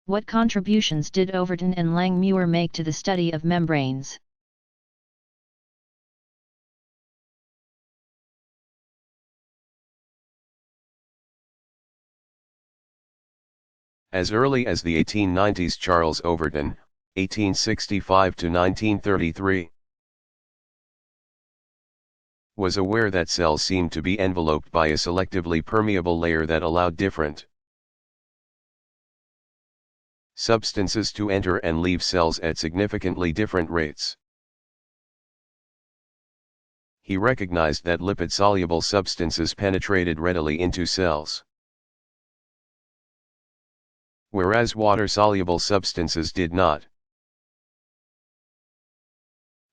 What contributions did Overton and Langmuir make to the study of membranes? As early as the 1890s, Charles Overton, 1865 to 1933, was aware that cells seemed to be enveloped by a selectively permeable layer that allowed different substances to enter and leave cells at significantly different rates. He recognized that lipid-soluble substances penetrated readily into cells, whereas water-soluble substances did not.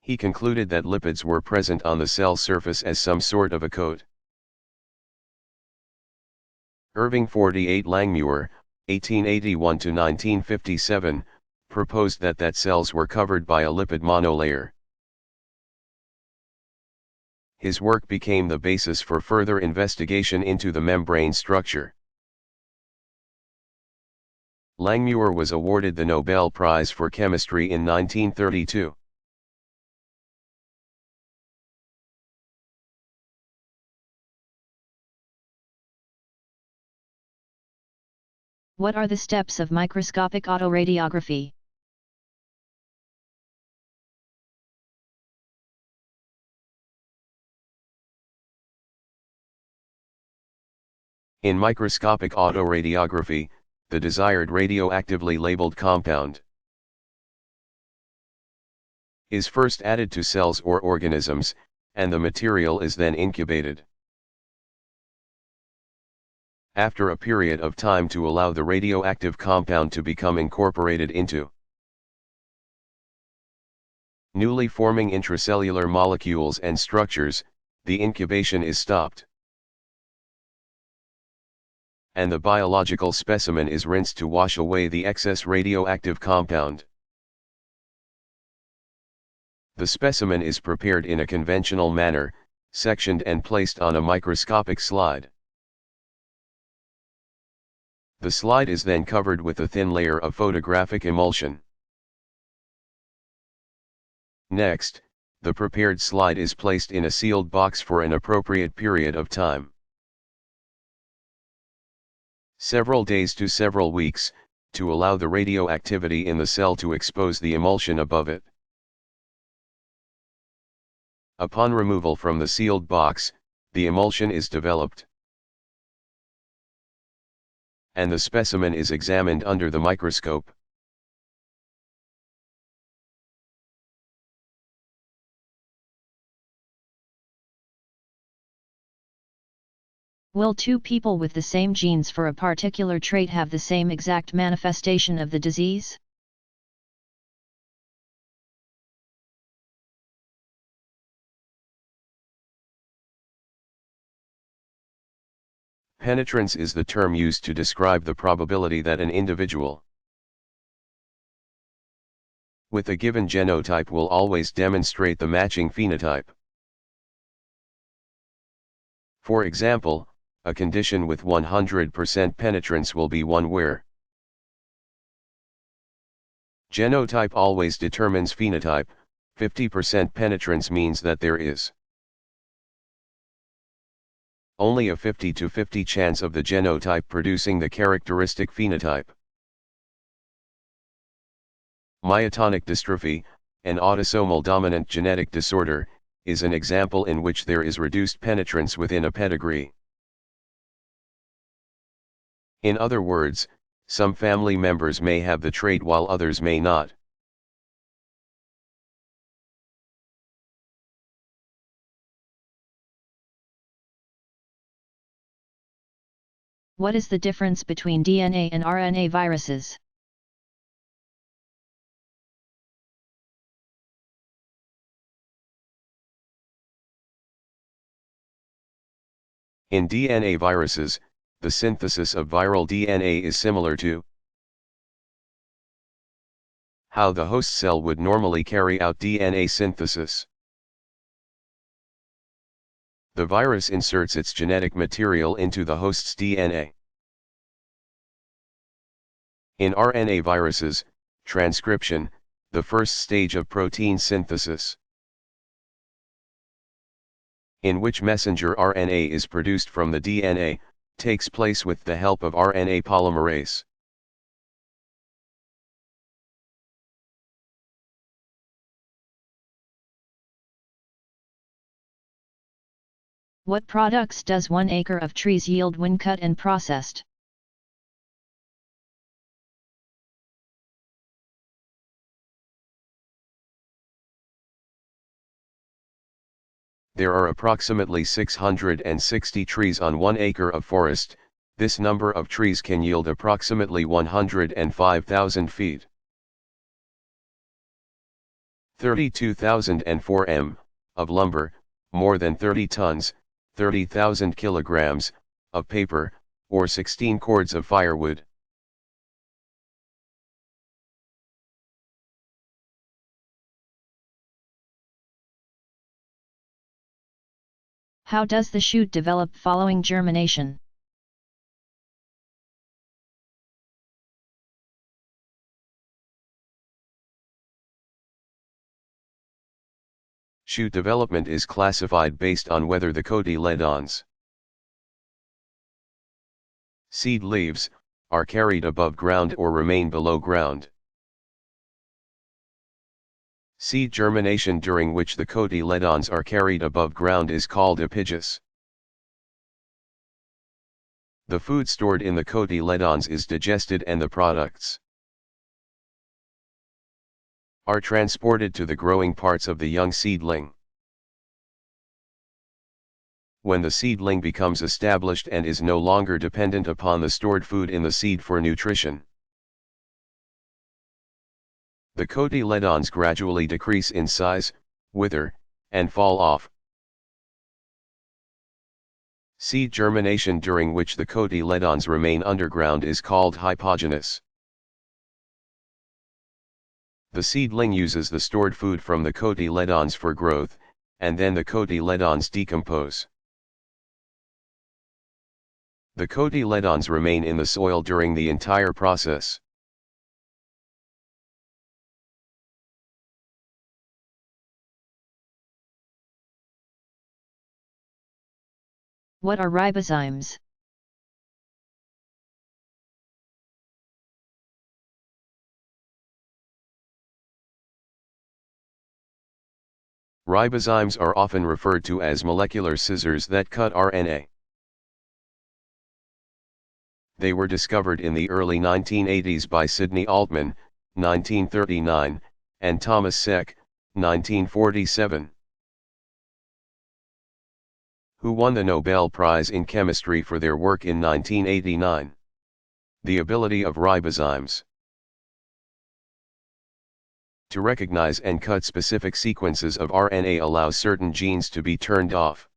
He concluded that lipids were present on the cell surface as some sort of a coat. Irving 48 Langmuir, 1881 to 1957, proposed that cells were covered by a lipid monolayer. His work became the basis for further investigation into the membrane structure. Langmuir was awarded the Nobel Prize for Chemistry in 1932. What are the steps of microscopic autoradiography? In microscopic autoradiography, the desired radioactively labeled compound is first added to cells or organisms, and the material is then incubated. After a period of time to allow the radioactive compound to become incorporated into newly forming intracellular molecules and structures, the incubation is stopped, and the biological specimen is rinsed to wash away the excess radioactive compound. The specimen is prepared in a conventional manner, sectioned and placed on a microscopic slide. The slide is then covered with a thin layer of photographic emulsion. Next, the prepared slide is placed in a sealed box for an appropriate period of time, several days to several weeks, to allow the radioactivity in the cell to expose the emulsion above it. Upon removal from the sealed box, the emulsion is developed, and the specimen is examined under the microscope. Will two people with the same genes for a particular trait have the same exact manifestation of the disease? Penetrance is the term used to describe the probability that an individual with a given genotype will always demonstrate the matching phenotype. For example, a condition with 100% penetrance will be one where genotype always determines phenotype. 50% penetrance means that there is only a 50 to 50 chance of the genotype producing the characteristic phenotype. Myotonic dystrophy, an autosomal dominant genetic disorder, is an example in which there is reduced penetrance within a pedigree. In other words, some family members may have the trait while others may not. What is the difference between DNA and RNA viruses? In DNA viruses, the synthesis of viral DNA is similar to how the host cell would normally carry out DNA synthesis. The virus inserts its genetic material into the host's DNA. In RNA viruses, transcription, the first stage of protein synthesis, in which messenger RNA is produced from the DNA, takes place with the help of RNA polymerase. What products does 1 acre of trees yield when cut and processed? There are approximately 660 trees on 1 acre of forest. This number of trees can yield approximately 105,000 feet. 32,004 m of lumber, more than 30 tons, 30,000 kilograms, of paper, or 16 cords of firewood. How does the shoot develop following germination? Shoot development is classified based on whether the cotyledons, seed leaves, are carried above ground or remain below ground. Seed germination during which the cotyledons are carried above ground is called epigys. The food stored in the cotyledons is digested and the products are transported to the growing parts of the young seedling. When the seedling becomes established and is no longer dependent upon the stored food in the seed for nutrition, the cotyledons gradually decrease in size, wither, and fall off. Seed germination during which the cotyledons remain underground is called hypogynous. The seedling uses the stored food from the cotyledons for growth, and then the cotyledons decompose. The cotyledons remain in the soil during the entire process. What are ribozymes? Ribozymes are often referred to as molecular scissors that cut RNA. They were discovered in the early 1980s by Sidney Altman, 1939, and Thomas Seck, 1947, who won the Nobel Prize in Chemistry for their work in 1989. The ability of ribozymes to recognize and cut specific sequences of RNA allows certain genes to be turned off.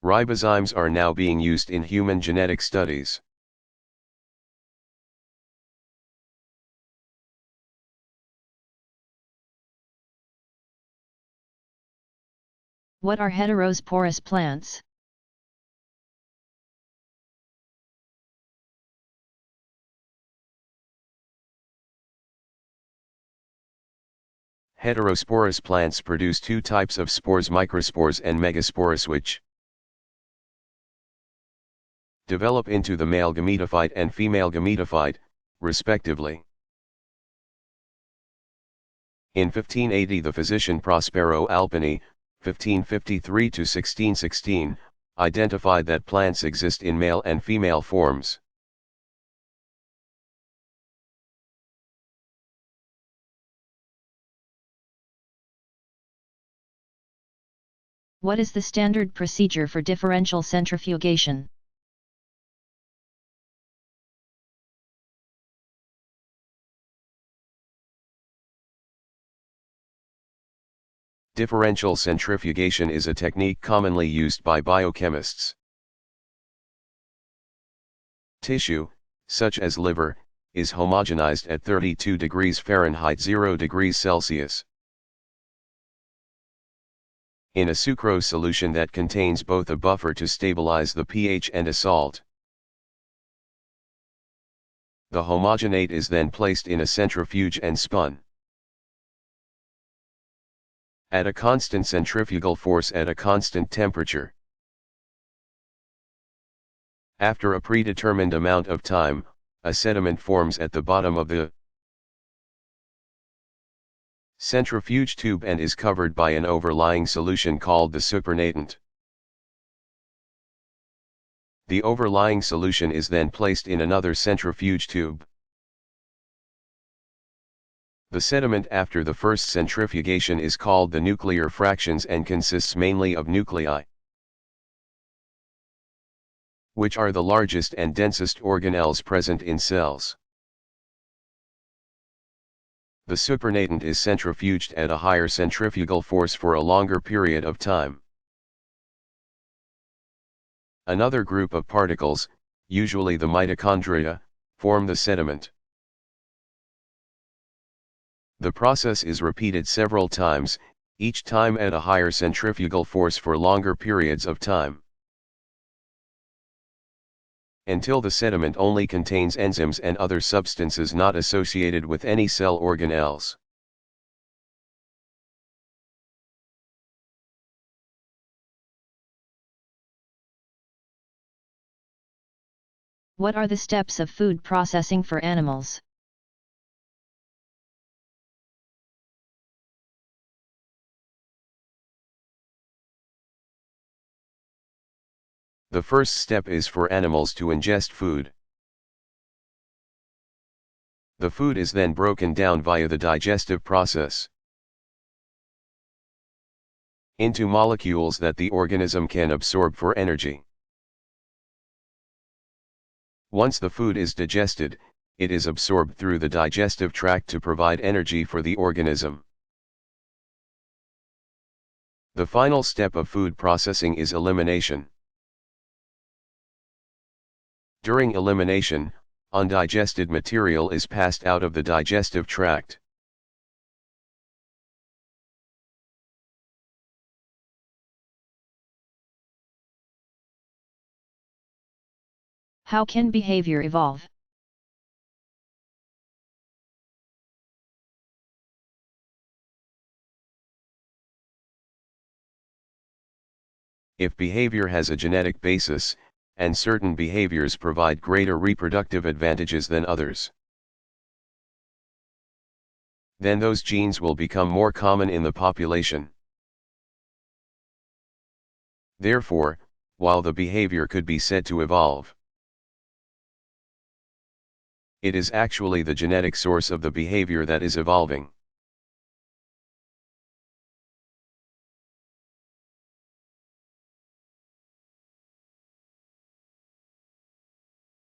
Ribozymes are now being used in human genetic studies. What are heterosporous plants? Heterosporous plants produce two types of spores, microspores and megaspores, which develop into the male gametophyte and female gametophyte, respectively. In 1580 the physician Prospero Alpini, 1553–1616, identified that plants exist in male and female forms. What is the standard procedure for differential centrifugation? Differential centrifugation is a technique commonly used by biochemists. Tissue, such as liver, is homogenized at 32 degrees Fahrenheit 0 degrees Celsius. In a sucrose solution that contains both a buffer to stabilize the pH and a salt. The homogenate is then placed in a centrifuge and spun. At a constant centrifugal force at a constant temperature. After a predetermined amount of time, a sediment forms at the bottom of the centrifuge tube and is covered by an overlying solution called the supernatant. The overlying solution is then placed in another centrifuge tube. The sediment after the first centrifugation is called the nuclear fractions and consists mainly of nuclei, which are the largest and densest organelles present in cells. The supernatant is centrifuged at a higher centrifugal force for a longer period of time. Another group of particles, usually the mitochondria, form the sediment. The process is repeated several times, each time at a higher centrifugal force for longer periods of time, until the sediment only contains enzymes and other substances not associated with any cell organelles. What are the steps of food processing for animals? The first step is for animals to ingest food. The food is then broken down via the digestive process into molecules that the organism can absorb for energy. Once the food is digested, it is absorbed through the digestive tract to provide energy for the organism. The final step of food processing is elimination. During elimination, undigested material is passed out of the digestive tract. How can behavior evolve? If behavior has a genetic basis, and certain behaviors provide greater reproductive advantages than others, then those genes will become more common in the population. Therefore, while the behavior could be said to evolve, it is actually the genetic source of the behavior that is evolving.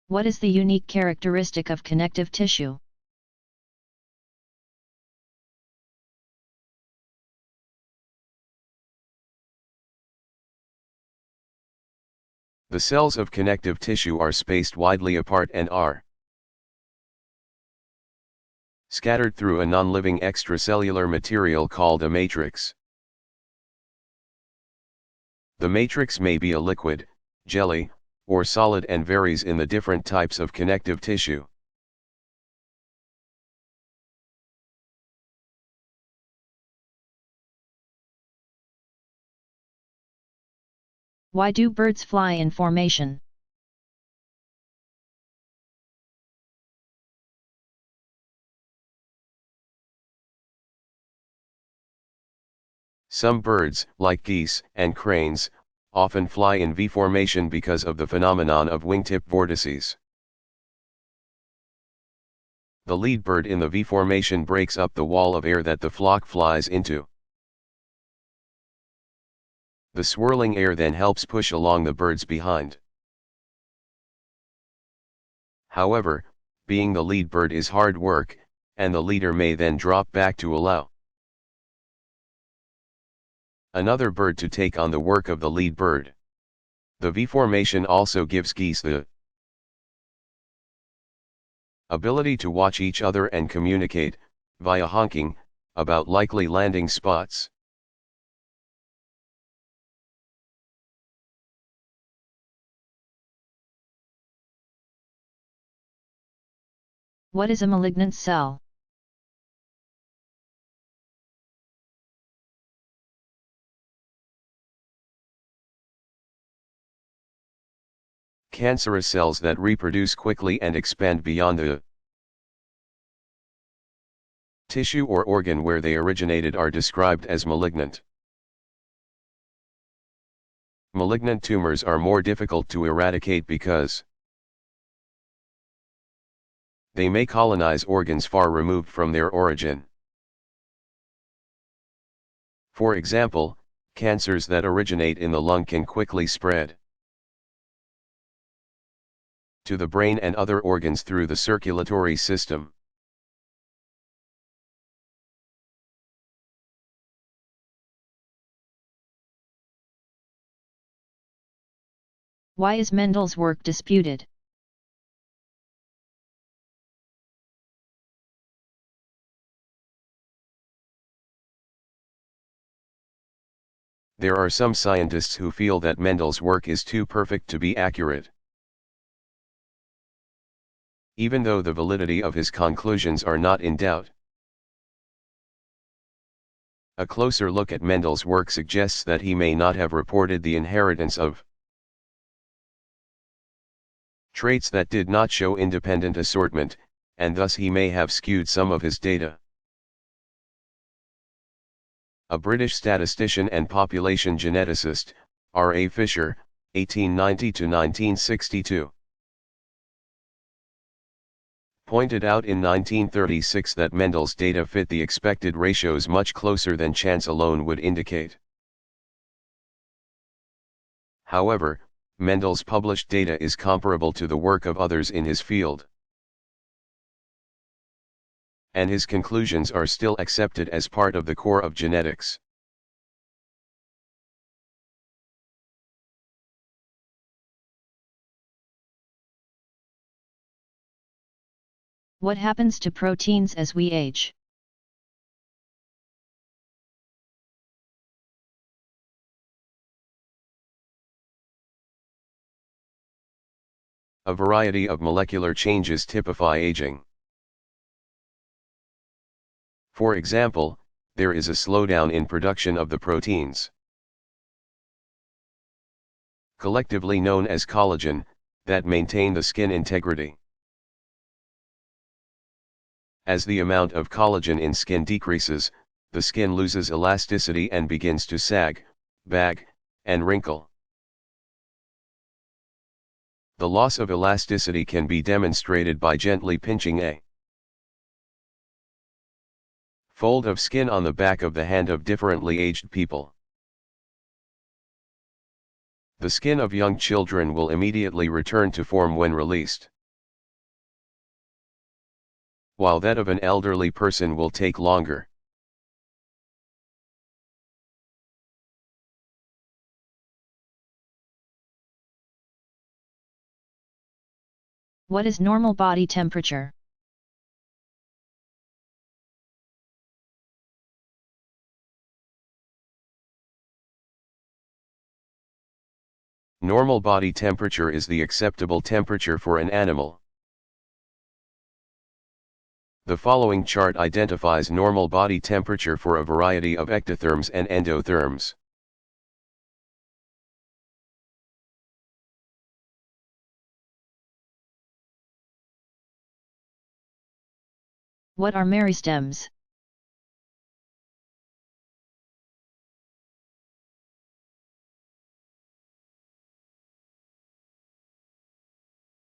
What is the unique characteristic of connective tissue? The cells of connective tissue are spaced widely apart and are scattered through a non-living extracellular material called a matrix. The matrix may be a liquid, jelly, or solid and varies in the different types of connective tissue. Why do birds fly in formation? Some birds, like geese and cranes, often fly in V formation because of the phenomenon of wingtip vortices. The lead bird in the V formation breaks up the wall of air that the flock flies into. The swirling air then helps push along the birds behind. However, being the lead bird is hard work, and the leader may then drop back to allow another bird to take on the work of the lead bird. The V formation also gives geese the ability to watch each other and communicate, via honking, about likely landing spots. What is a malignant cell? Cancerous cells that reproduce quickly and expand beyond the tissue or organ where they originated are described as malignant. Malignant tumors are more difficult to eradicate because they may colonize organs far removed from their origin. For example, cancers that originate in the lung can quickly spread to the brain and other organs through the circulatory system. Why is Mendel's work disputed? There are some scientists who feel that Mendel's work is too perfect to be accurate. Even though the validity of his conclusions are not in doubt. A closer look at Mendel's work suggests that he may not have reported the inheritance of traits that did not show independent assortment, and thus he may have skewed some of his data. A British statistician and population geneticist, R.A. Fisher, 1890 to 1962. Pointed out in 1936 that Mendel's data fit the expected ratios much closer than chance alone would indicate. However, Mendel's published data is comparable to the work of others in his field, and his conclusions are still accepted as part of the core of genetics. What happens to proteins as we age? A variety of molecular changes typify aging. For example, there is a slowdown in production of the proteins, collectively known as collagen, that maintain the skin integrity. As the amount of collagen in skin decreases, the skin loses elasticity and begins to sag, bag, and wrinkle. The loss of elasticity can be demonstrated by gently pinching a fold of skin on the back of the hand of differently aged people. The skin of young children will immediately return to form when released, while that of an elderly person will take longer. What is normal body temperature? Normal body temperature is the acceptable temperature for an animal. The following chart identifies normal body temperature for a variety of ectotherms and endotherms. What are meristems?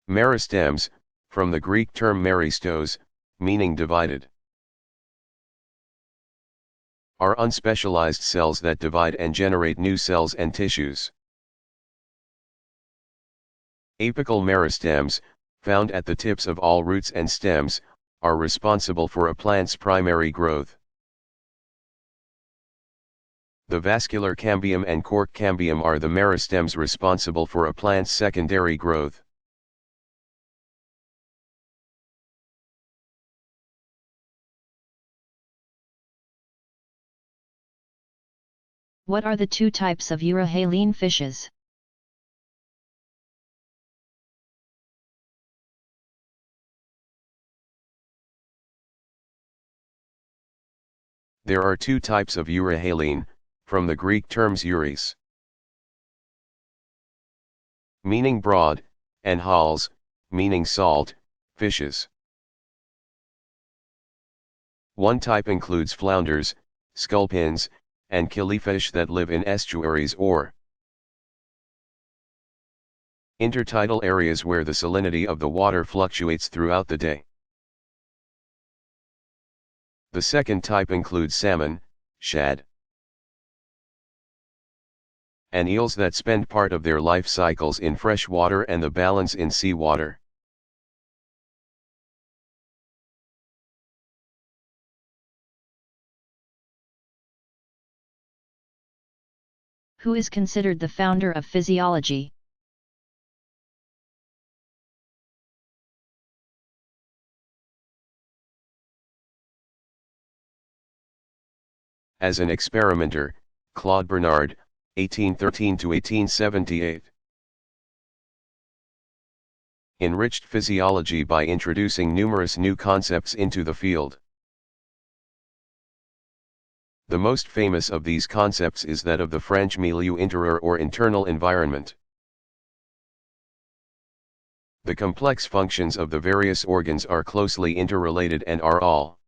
Meristems, from the Greek term meristos, meaning divided, are unspecialized cells that divide and generate new cells and tissues. Apical meristems, found at the tips of all roots and stems, are responsible for a plant's primary growth. The vascular cambium and cork cambium are the meristems responsible for a plant's secondary growth. What are the two types of euryhaline fishes? There are two types of euryhaline, from the Greek terms euris, meaning broad, and hals, meaning salt, fishes. One type includes flounders, sculpins, and killifish that live in estuaries or intertidal areas where the salinity of the water fluctuates throughout the day. The second type includes salmon, shad, and eels that spend part of their life cycles in fresh water and the balance in seawater. Who is considered the founder of physiology? As an experimenter, Claude Bernard, 1813 to 1878. Enriched physiology by introducing numerous new concepts into the field. The most famous of these concepts is that of the French milieu intérieur or internal environment. The complex functions of the various organs are closely interrelated and are all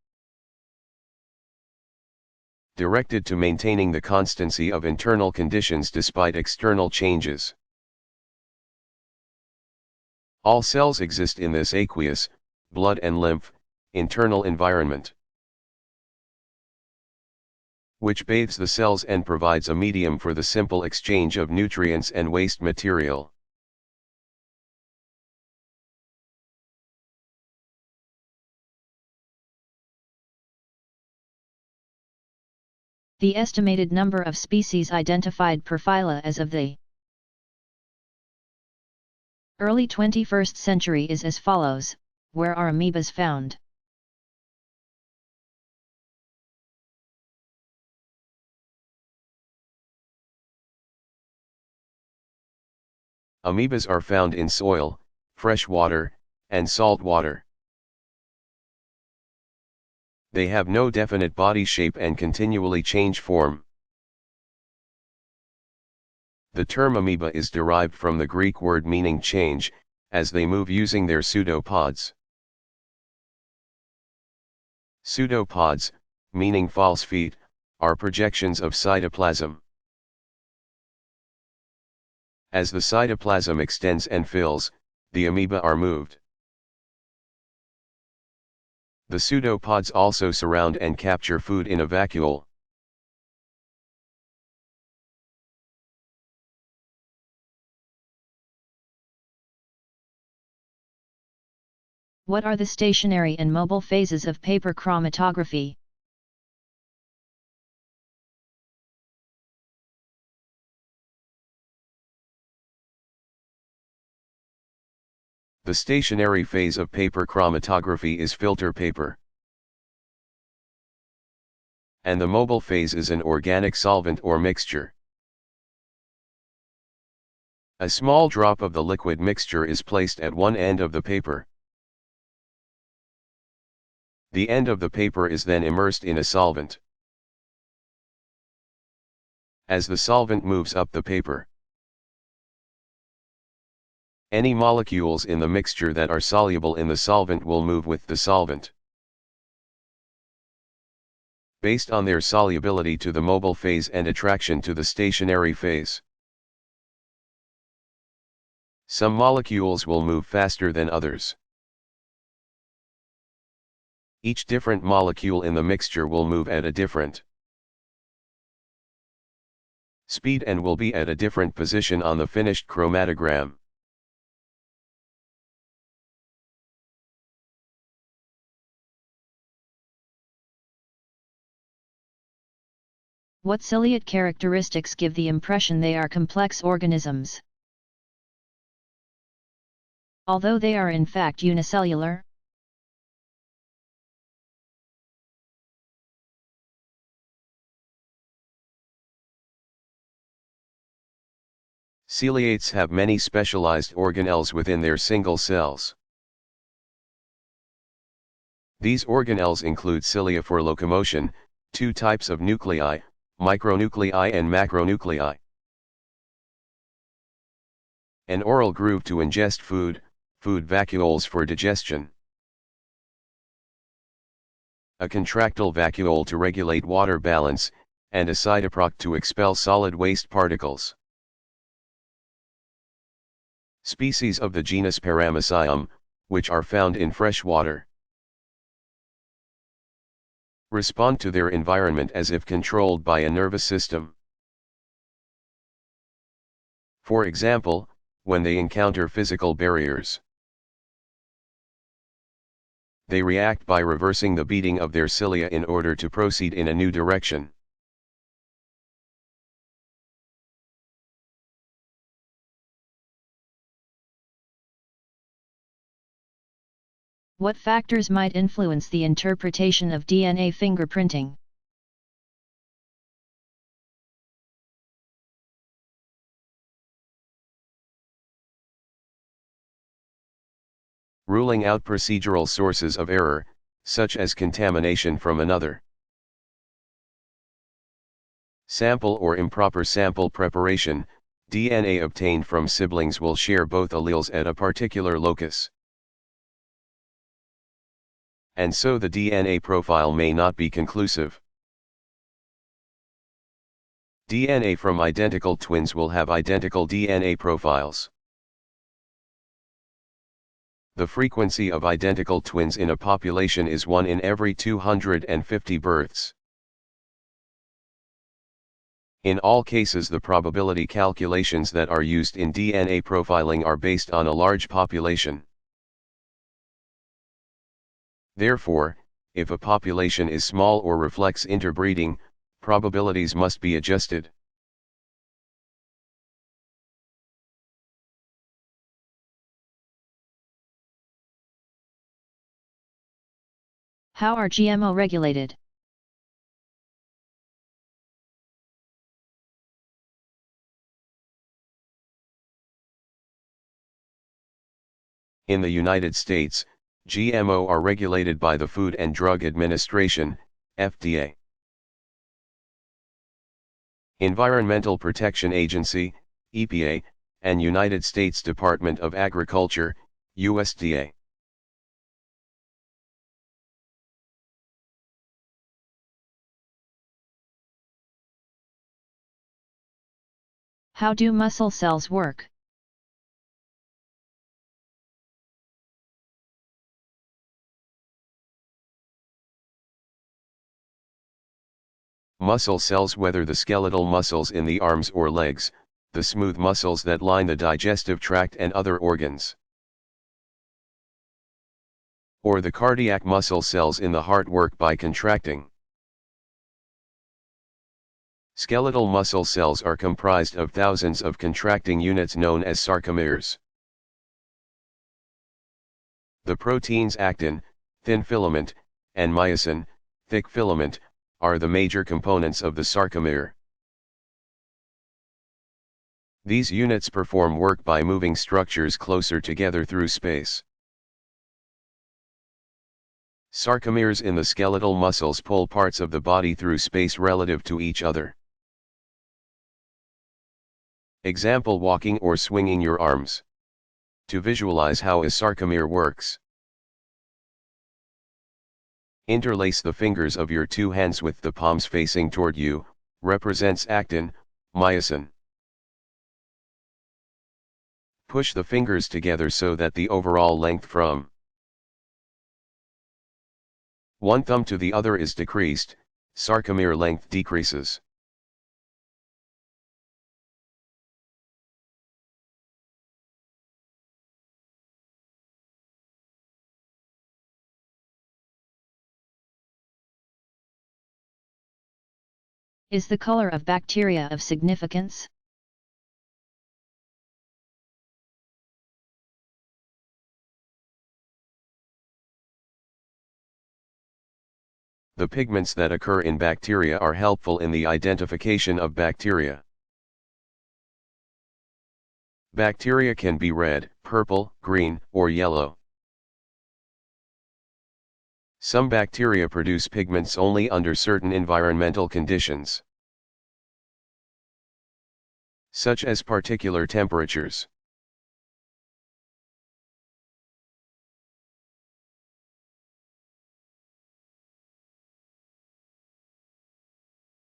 directed to maintaining the constancy of internal conditions despite external changes. All cells exist in this aqueous, blood and lymph, internal environment, which bathes the cells and provides a medium for the simple exchange of nutrients and waste material. The estimated number of species identified per phyla as of the early 21st century is as follows. Where are amoebas found? Amoebas are found in soil, fresh water, and salt water. They have no definite body shape and continually change form. The term amoeba is derived from the Greek word meaning change, as they move using their pseudopods. Pseudopods, meaning false feet, are projections of cytoplasm. As the cytoplasm extends and fills, the amoeba are moved. The pseudopods also surround and capture food in a vacuole. What are the stationary and mobile phases of paper chromatography? The stationary phase of paper chromatography is filter paper, and the mobile phase is an organic solvent or mixture. A small drop of the liquid mixture is placed at one end of the paper. The end of the paper is then immersed in a solvent. As the solvent moves up the paper, any molecules in the mixture that are soluble in the solvent will move with the solvent, based on their solubility to the mobile phase and attraction to the stationary phase. Some molecules will move faster than others. Each different molecule in the mixture will move at a different speed and will be at a different position on the finished chromatogram. What ciliate characteristics give the impression they are complex organisms? Although they are in fact unicellular, Ciliates have many specialized organelles within their single cells. These organelles include cilia for locomotion, Two types of nuclei, micronuclei and macronuclei. An oral groove to ingest food, food vacuoles for digestion. A contractile vacuole to regulate water balance, and a cytoproct to expel solid waste particles. Species of the genus Paramecium, which are found in fresh water, respond to their environment as if controlled by a nervous system. For example, when they encounter physical barriers, they react by reversing the beating of their cilia in order to proceed in a new direction. What factors might influence the interpretation of DNA fingerprinting? Ruling out procedural sources of error, such as contamination from another sample or improper sample preparation. DNA obtained from siblings will share both alleles at a particular locus, and so the DNA profile may not be conclusive. DNA from identical twins will have identical DNA profiles. The frequency of identical twins in a population is 1 in every 250 births. In all cases, the probability calculations that are used in DNA profiling are based on a large population. Therefore, if a population is small or reflects interbreeding, probabilities must be adjusted. How are GMO regulated? In the United States, GMO are regulated by the Food and Drug Administration, FDA. Environmental Protection Agency, EPA, and United States Department of Agriculture, USDA. How do muscle cells work? Muscle cells, whether the skeletal muscles in the arms or legs, the smooth muscles that line the digestive tract and other organs, or the cardiac muscle cells in the heart, work by contracting. Skeletal muscle cells are comprised of thousands of contracting units known as sarcomeres. The proteins actin, thin filament, and myosin, thick filament, are the major components of the sarcomere. These units perform work by moving structures closer together through space. Sarcomeres in the skeletal muscles pull parts of the body through space relative to each other. Example: walking or swinging your arms. To visualize how a sarcomere works, interlace the fingers of your two hands with the palms facing toward you, represents actin, myosin. Push the fingers together so that the overall length from one thumb to the other is decreased, sarcomere length decreases. Is the color of bacteria of significance? The pigments that occur in bacteria are helpful in the identification of bacteria. Bacteria can be red, purple, green, or yellow. Some bacteria produce pigments only under certain environmental conditions, such as particular temperatures.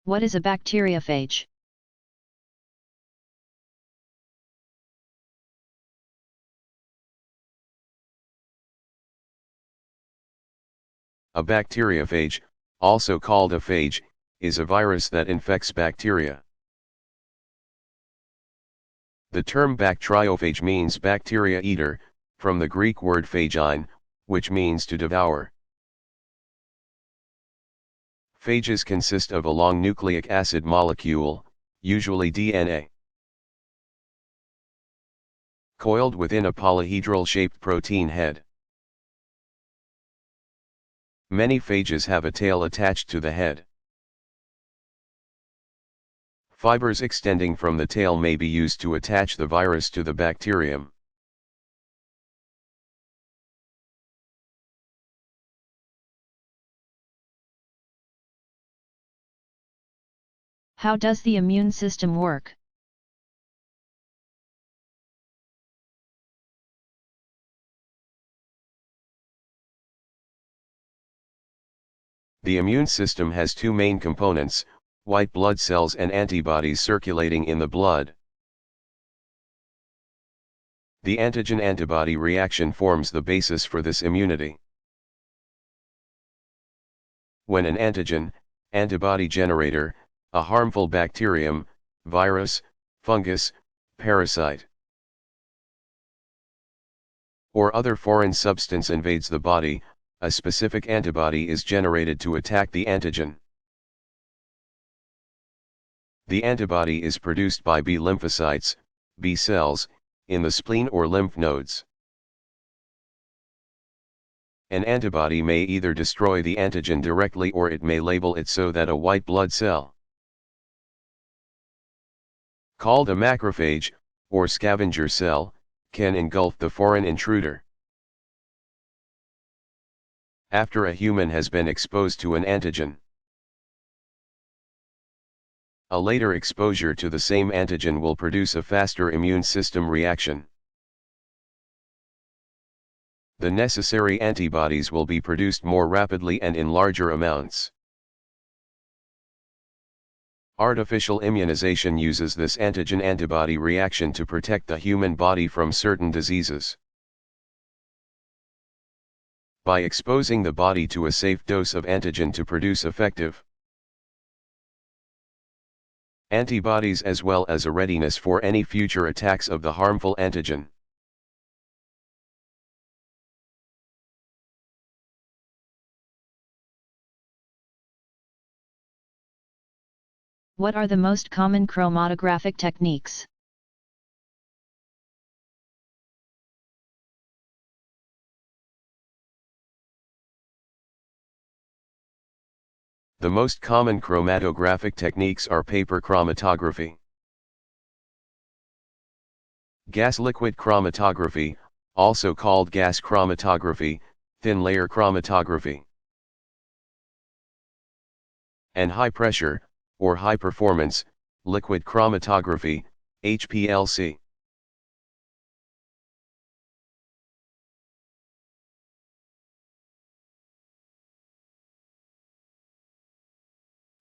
What is a bacteriophage? A bacteriophage, also called a phage, is a virus that infects bacteria. The term bacteriophage means bacteria eater, from the Greek word phagein, which means to devour. Phages consist of a long nucleic acid molecule, usually DNA, coiled within a polyhedral-shaped protein head. Many phages have a tail attached to the head. Fibers extending from the tail may be used to attach the virus to the bacterium. How does the immune system work? The immune system has two main components, white blood cells and antibodies circulating in the blood. The antigen-antibody reaction forms the basis for this immunity. When an antigen, antibody generator, a harmful bacterium, virus, fungus, parasite, or other foreign substance invades the body, a specific antibody is generated to attack the antigen. The antibody is produced by B lymphocytes, B cells, in the spleen or lymph nodes. An antibody may either destroy the antigen directly or it may label it so that a white blood cell, called a macrophage, or scavenger cell, can engulf the foreign intruder. After a human has been exposed to an antigen, a later exposure to the same antigen will produce a faster immune system reaction. The necessary antibodies will be produced more rapidly and in larger amounts. Artificial immunization uses this antigen-antibody reaction to protect the human body from certain diseases. By exposing the body to a safe dose of antigen to produce effective antibodies as well as a readiness for any future attacks of the harmful antigen. What are the most common chromatographic techniques? The most common chromatographic techniques are paper chromatography, gas-liquid chromatography, also called gas chromatography, thin layer chromatography, and high pressure, or high performance, liquid chromatography, HPLC.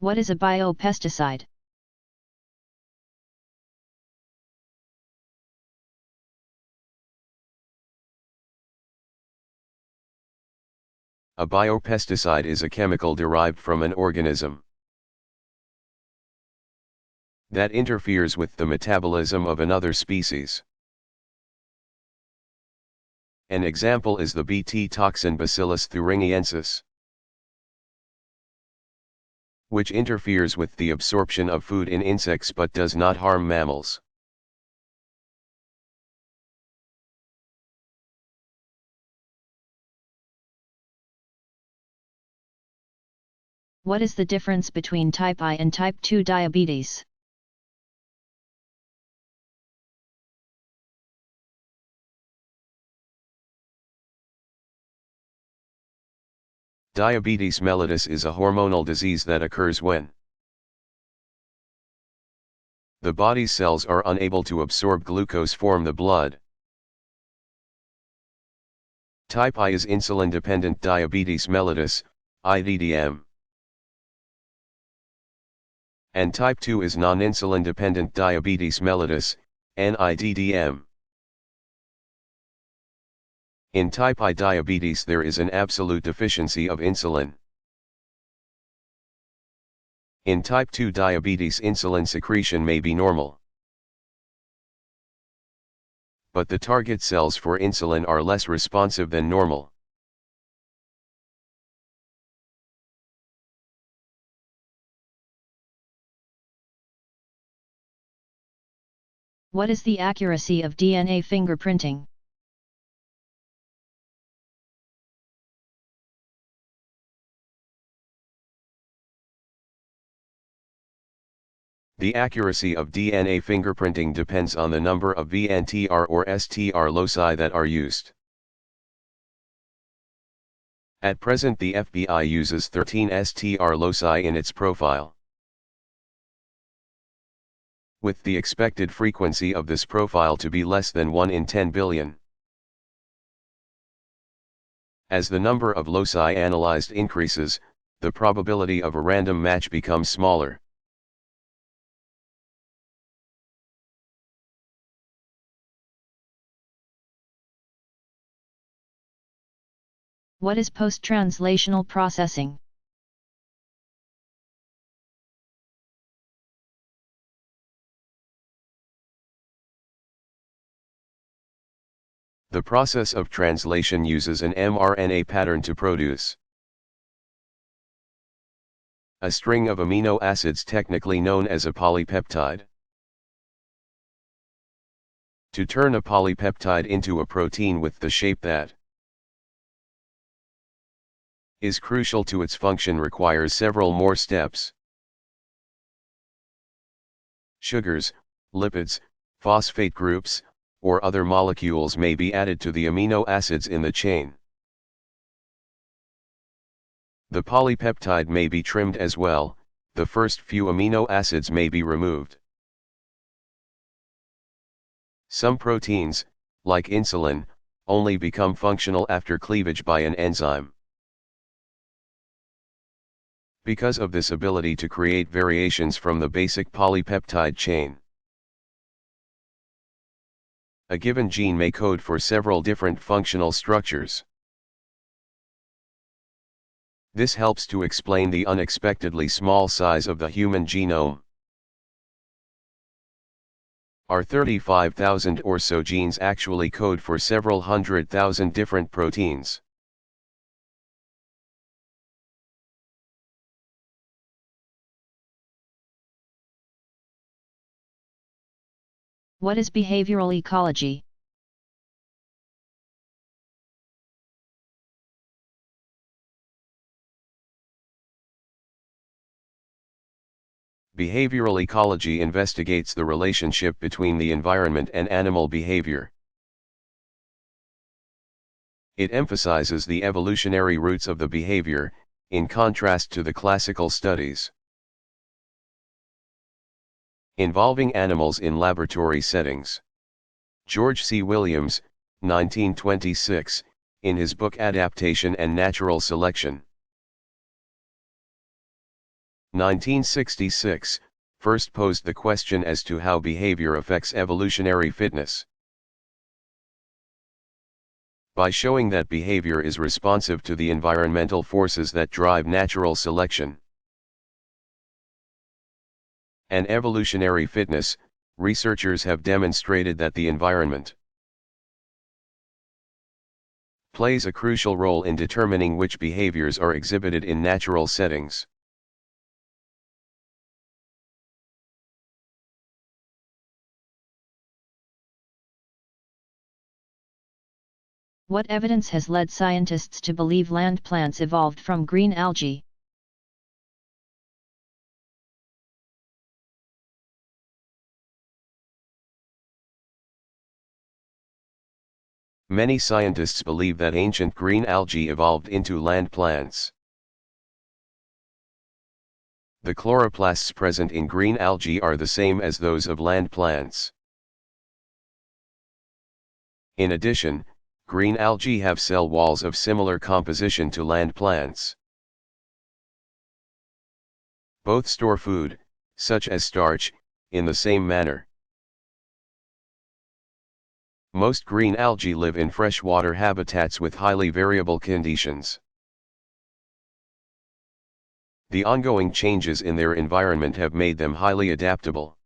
What is a biopesticide? A biopesticide is a chemical derived from an organism that interferes with the metabolism of another species. An example is the Bt toxin Bacillus thuringiensis, which interferes with the absorption of food in insects but does not harm mammals. What is the difference between type I and type 2 diabetes? Diabetes mellitus is a hormonal disease that occurs when the body's cells are unable to absorb glucose from the blood. Type I is insulin-dependent diabetes mellitus, IDDM. And type 2 is non-insulin-dependent diabetes mellitus, NIDDM. In type I diabetes there is an absolute deficiency of insulin. In type 2 diabetes insulin secretion may be normal, but the target cells for insulin are less responsive than normal. What is the accuracy of DNA fingerprinting? The accuracy of DNA fingerprinting depends on the number of VNTR or STR loci that are used. At present the FBI uses 13 STR loci in its profile, with the expected frequency of this profile to be less than 1 in 10 billion. As the number of loci analyzed increases, the probability of a random match becomes smaller. What is post-translational processing? The process of translation uses an mRNA pattern to produce a string of amino acids technically known as a polypeptide. To turn a polypeptide into a protein with the shape that is crucial to its function requires several more steps. Sugars, lipids, phosphate groups, or other molecules may be added to the amino acids in the chain. The polypeptide may be trimmed as well, the first few amino acids may be removed. Some proteins, like insulin, only become functional after cleavage by an enzyme. Because of this ability to create variations from the basic polypeptide chain, a given gene may code for several different functional structures. This helps to explain the unexpectedly small size of the human genome. Our 35,000 or so genes actually code for several 100,000 different proteins. What is behavioral ecology? Behavioral ecology investigates the relationship between the environment and animal behavior. It emphasizes the evolutionary roots of the behavior, in contrast to the classical studies involving animals in laboratory settings. George C. Williams, 1926, in his book Adaptation and Natural Selection. 1966, first posed the question as to how behavior affects evolutionary fitness, by showing that behavior is responsive to the environmental forces that drive natural selection. And evolutionary fitness, researchers have demonstrated that the environment plays a crucial role in determining which behaviors are exhibited in natural settings. What evidence has led scientists to believe land plants evolved from green algae? Many scientists believe that ancient green algae evolved into land plants. The chloroplasts present in green algae are the same as those of land plants. In addition, green algae have cell walls of similar composition to land plants. Both store food, such as starch, in the same manner. Most green algae live in freshwater habitats with highly variable conditions. The ongoing changes in their environment have made them highly adaptable.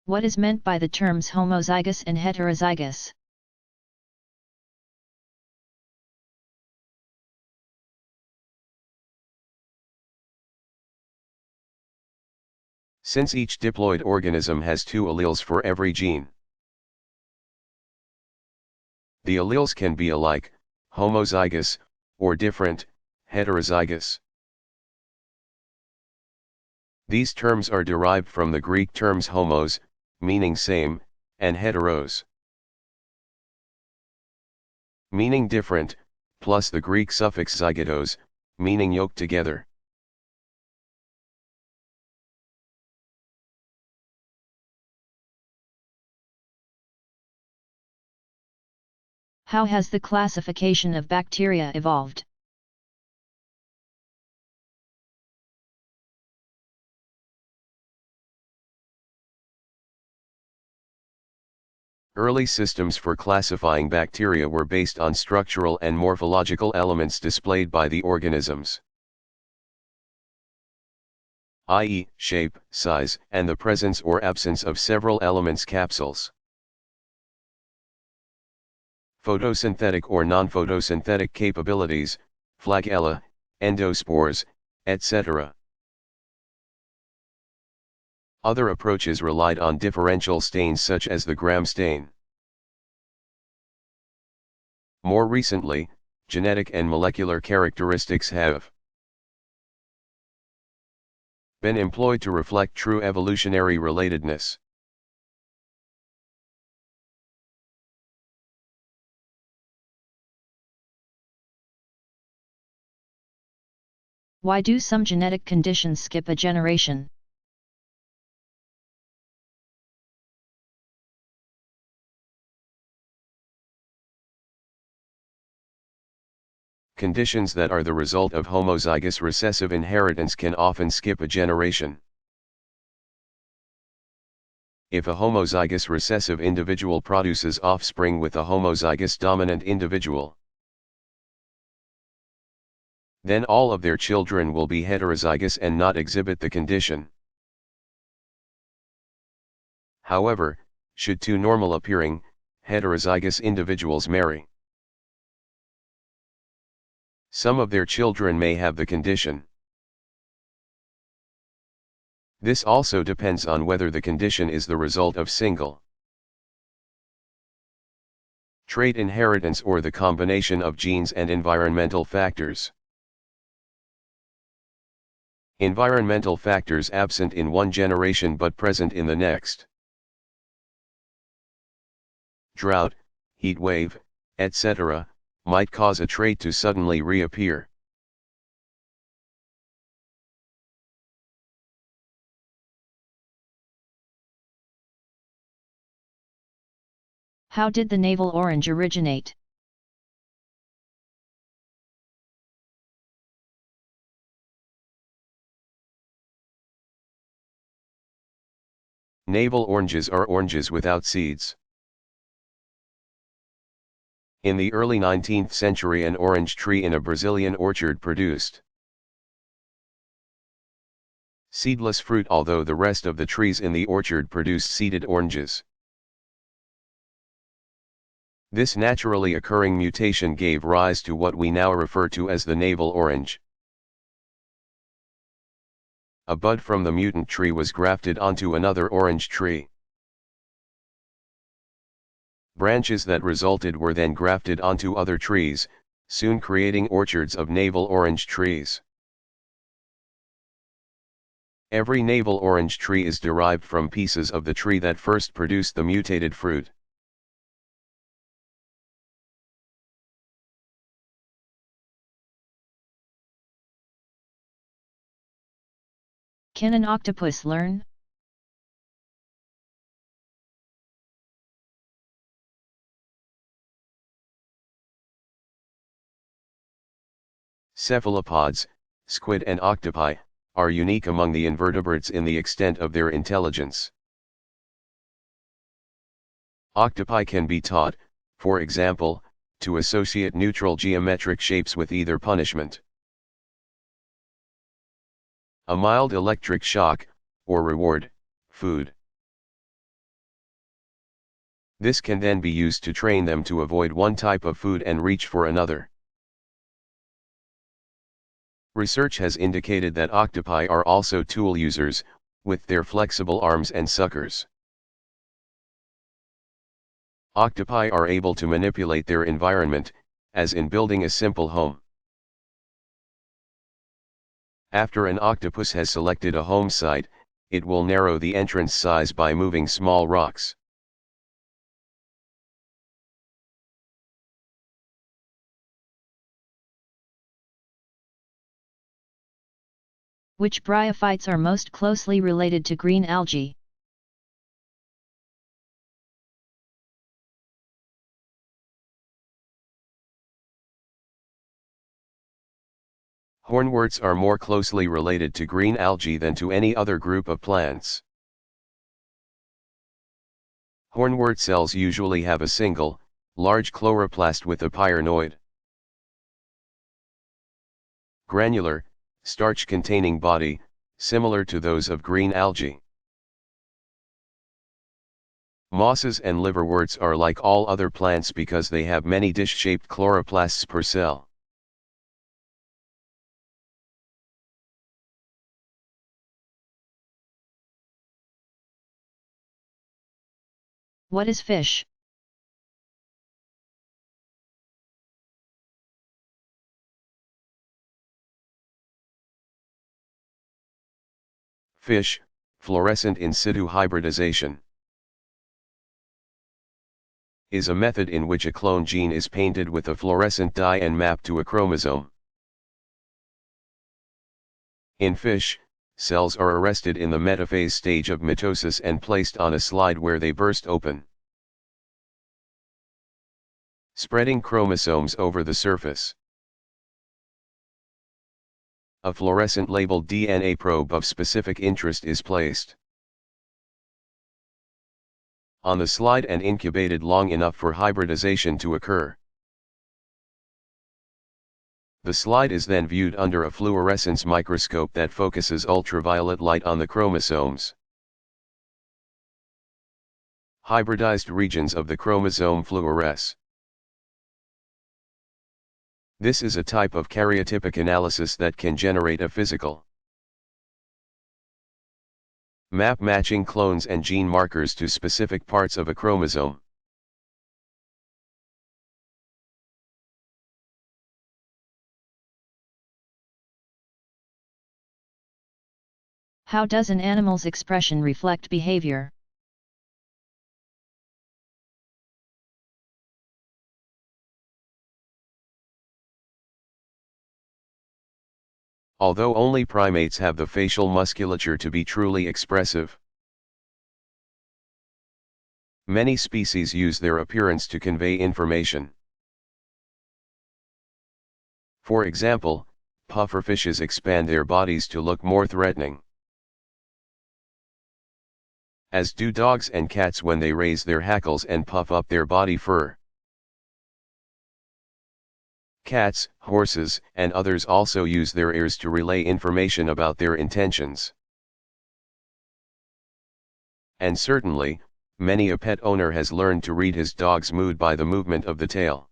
What is meant by the terms homozygous and heterozygous? Since each diploid organism has two alleles for every gene, the alleles can be alike, homozygous, or different, heterozygous. These terms are derived from the Greek terms homos, meaning same, and heteros, meaning different, plus the Greek suffix zygotos, meaning yoked together. How has the classification of bacteria evolved? Early systems for classifying bacteria were based on structural and morphological elements displayed by the organisms, i.e., shape, size, and the presence or absence of several elements capsules. Photosynthetic or non-photosynthetic capabilities, flagella, endospores, etc. Other approaches relied on differential stains such as the Gram stain. More recently, genetic and molecular characteristics have been employed to reflect true evolutionary relatedness. Why do some genetic conditions skip a generation? Conditions that are the result of homozygous recessive inheritance can often skip a generation. If a homozygous recessive individual produces offspring with a homozygous dominant individual, then all of their children will be heterozygous and not exhibit the condition. However, should two normal-appearing, heterozygous individuals marry, some of their children may have the condition. This also depends on whether the condition is the result of single trait inheritance or the combination of genes and environmental factors. Environmental factors absent in one generation but present in the next, drought, heat wave, etc., might cause a trait to suddenly reappear. How did the navel orange originate? Navel oranges are oranges without seeds. In the early 19th century, an orange tree in a Brazilian orchard produced seedless fruit, although the rest of the trees in the orchard produced seeded oranges. This naturally occurring mutation gave rise to what we now refer to as the navel orange. A bud from the mutant tree was grafted onto another orange tree. Branches that resulted were then grafted onto other trees, soon creating orchards of navel orange trees. Every navel orange tree is derived from pieces of the tree that first produced the mutated fruit. Can an octopus learn? Cephalopods, squid and octopi, are unique among the invertebrates in the extent of their intelligence. Octopi can be taught, for example, to associate neutral geometric shapes with either punishment, a mild electric shock, or reward, food. This can then be used to train them to avoid one type of food and reach for another. Research has indicated that octopi are also tool users, with their flexible arms and suckers. Octopi are able to manipulate their environment, as in building a simple home. After an octopus has selected a home site, it will narrow the entrance size by moving small rocks. Which bryophytes are most closely related to green algae? Hornworts are more closely related to green algae than to any other group of plants. Hornwort cells usually have a single, large chloroplast with a pyrenoid. Granular, starch-containing body, similar to those of green algae. Mosses and liverworts are like all other plants because they have many dish-shaped chloroplasts per cell. What is fish? Fish, fluorescent in situ hybridization, is a method in which a clone gene is painted with a fluorescent dye and mapped to a chromosome. In fish, cells are arrested in the metaphase stage of mitosis and placed on a slide where they burst open, spreading chromosomes over the surface. A fluorescent labeled DNA probe of specific interest is placed on the slide and incubated long enough for hybridization to occur. The slide is then viewed under a fluorescence microscope that focuses ultraviolet light on the chromosomes. Hybridized regions of the chromosome fluoresce. This is a type of karyotypic analysis that can generate a physical map matching clones and gene markers to specific parts of a chromosome. How does an animal's expression reflect behavior? Although only primates have the facial musculature to be truly expressive, many species use their appearance to convey information. For example, pufferfishes expand their bodies to look more threatening, as do dogs and cats when they raise their hackles and puff up their body fur. Cats, horses, and others also use their ears to relay information about their intentions. And certainly, many a pet owner has learned to read his dog's mood by the movement of the tail.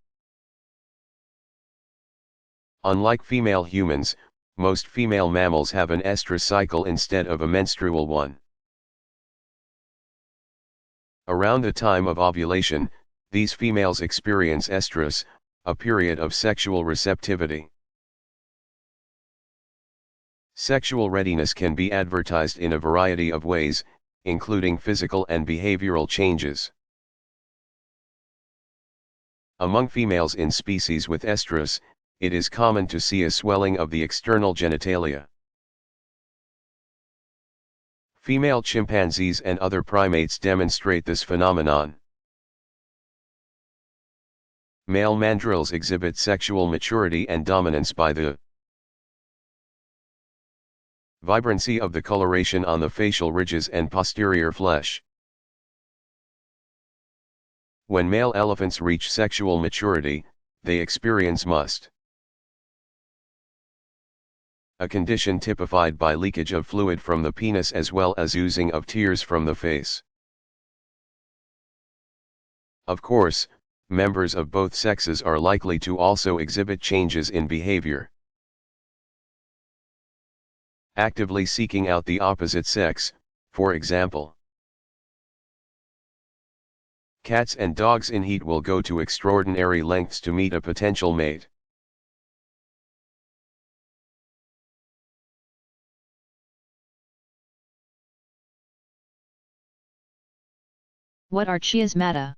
Unlike female humans, most female mammals have an estrous cycle instead of a menstrual one. Around the time of ovulation, these females experience estrus, a period of sexual receptivity. Sexual readiness can be advertised in a variety of ways, including physical and behavioral changes. Among females in species with estrus, it is common to see a swelling of the external genitalia. Female chimpanzees and other primates demonstrate this phenomenon. Male mandrills exhibit sexual maturity and dominance by the vibrancy of the coloration on the facial ridges and posterior flesh. When male elephants reach sexual maturity, they experience must, a condition typified by leakage of fluid from the penis as well as oozing of tears from the face. Of course, members of both sexes are likely to also exhibit changes in behavior. Actively seeking out the opposite sex, for example. Cats and dogs in heat will go to extraordinary lengths to meet a potential mate. What are chiasmata?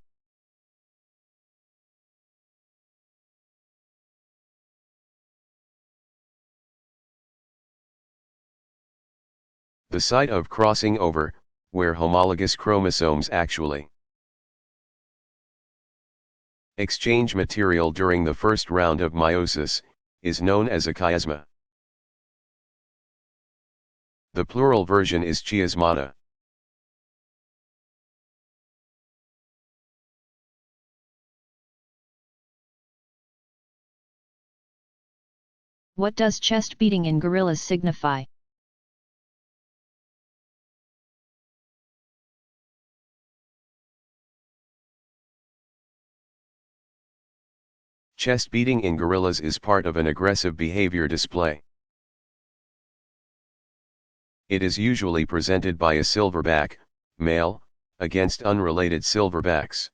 The site of crossing over, where homologous chromosomes actually exchange material during the first round of meiosis, is known as a chiasma. The plural version is chiasmata. What does chest beating in gorillas signify? Chest beating in gorillas is part of an aggressive behavior display. It is usually presented by a silverback, male, against unrelated silverbacks.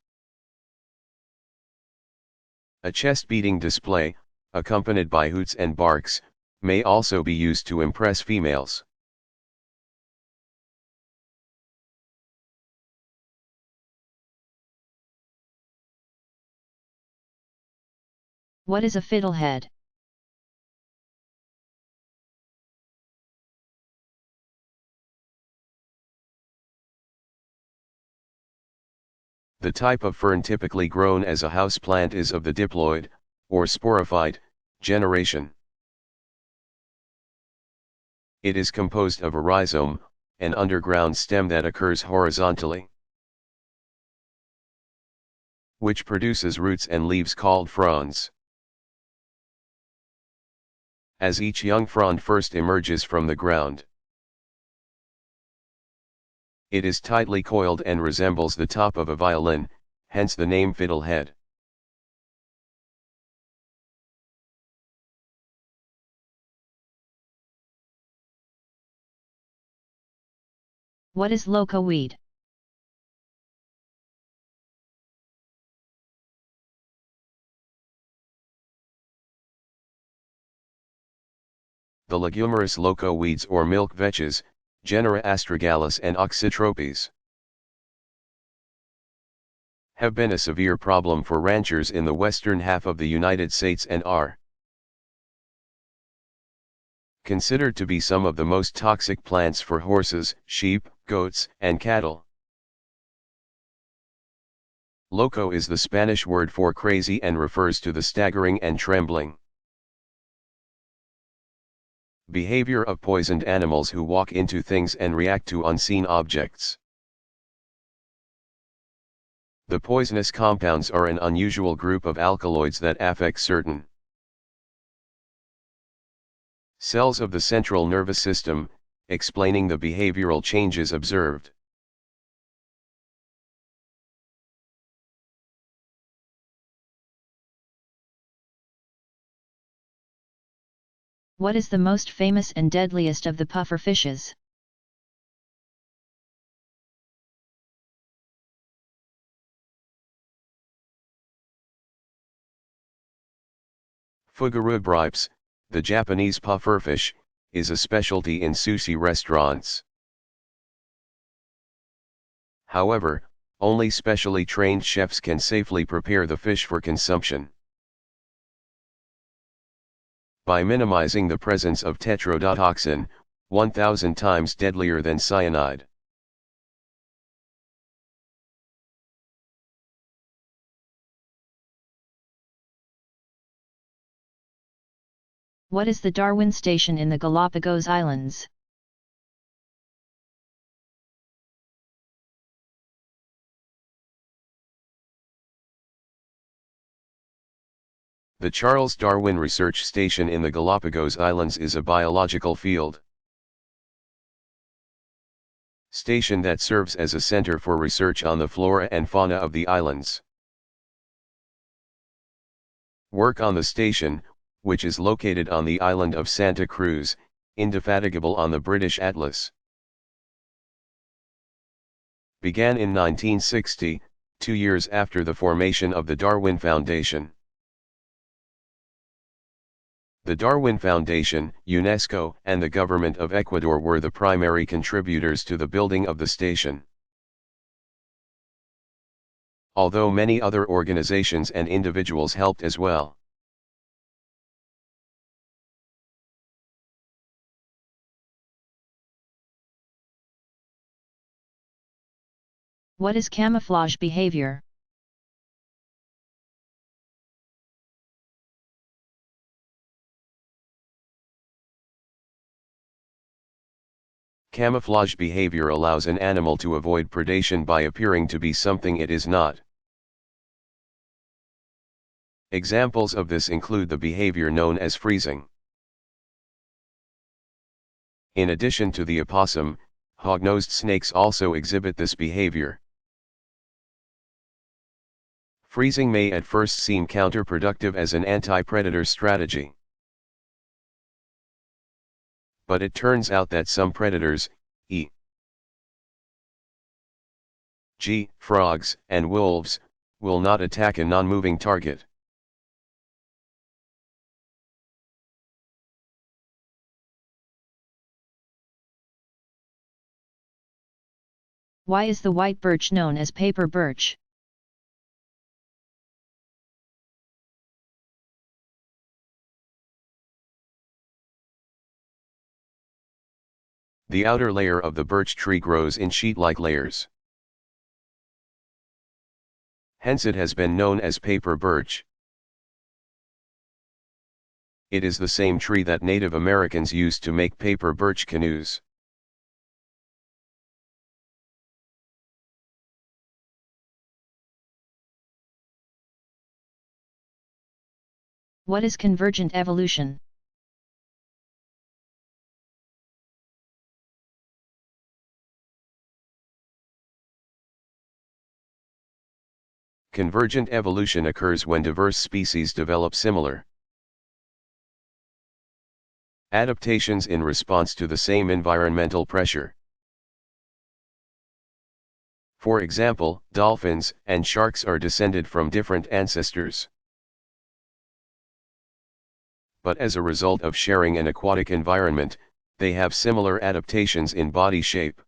A chest beating display, accompanied by hoots and barks, may also be used to impress females. What is a fiddlehead? The type of fern typically grown as a houseplant is of the diploid, or sporophyte, generation. It is composed of a rhizome, an underground stem that occurs horizontally, which produces roots and leaves called fronds. As each young frond first emerges from the ground, it is tightly coiled and resembles the top of a violin, hence the name fiddlehead. What is loco weed? The leguminous loco weeds or milk vetches, genera Astragalus and Oxytropes, have been a severe problem for ranchers in the western half of the United States and are considered to be some of the most toxic plants for horses, sheep, goats, and cattle. Loco is the Spanish word for crazy and refers to the staggering and trembling behavior of poisoned animals who walk into things and react to unseen objects. The poisonous compounds are an unusual group of alkaloids that affect certain cells of the central nervous system, explaining the behavioral changes observed. What is the most famous and deadliest of the pufferfishes? Fugurubripes, the Japanese pufferfish, is a specialty in sushi restaurants. However, only specially trained chefs can safely prepare the fish for consumption. By minimizing the presence of tetrodotoxin, 1,000 times deadlier than cyanide. What is the Darwin Station in the Galapagos Islands? The Charles Darwin Research Station in the Galapagos Islands is a biological field station that serves as a center for research on the flora and fauna of the islands. Work on the station, which is located on the island of Santa Cruz, indefatigable on the British Atlas, began in 1960, 2 years after the formation of the Darwin Foundation. The Darwin Foundation, UNESCO, and the government of Ecuador were the primary contributors to the building of the station. Although many other organizations and individuals helped as well. What is camouflage behavior? Camouflage behavior allows an animal to avoid predation by appearing to be something it is not. Examples of this include the behavior known as freezing. In addition to the opossum, hog-nosed snakes also exhibit this behavior. Freezing may at first seem counterproductive as an anti-predator strategy. But it turns out that some predators, e.g., frogs and wolves, will not attack a non-moving target. Why is the white birch known as paper birch? The outer layer of the birch tree grows in sheet-like layers. Hence it has been known as paper birch. It is the same tree that Native Americans used to make paper birch canoes. What is convergent evolution? Convergent evolution occurs when diverse species develop similar adaptations in response to the same environmental pressure. For example, dolphins and sharks are descended from different ancestors. But as a result of sharing an aquatic environment, they have similar adaptations in body shape.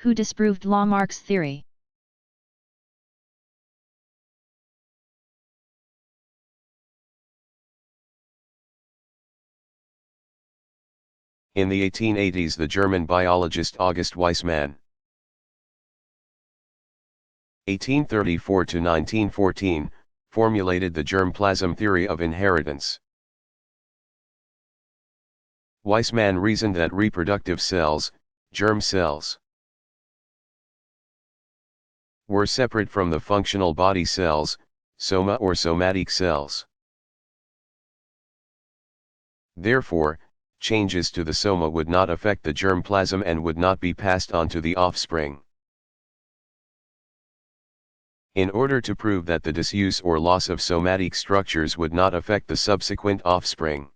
Who disproved Lamarck's theory? In the 1880s, the German biologist August Weismann, 1834 to 1914, formulated the germplasm theory of inheritance. Weismann reasoned that reproductive cells, germ cells, were separate from the functional body cells, soma or somatic cells. Therefore, changes to the soma would not affect the germplasm and would not be passed on to the offspring. In order to prove that the disuse or loss of somatic structures would not affect the subsequent offspring,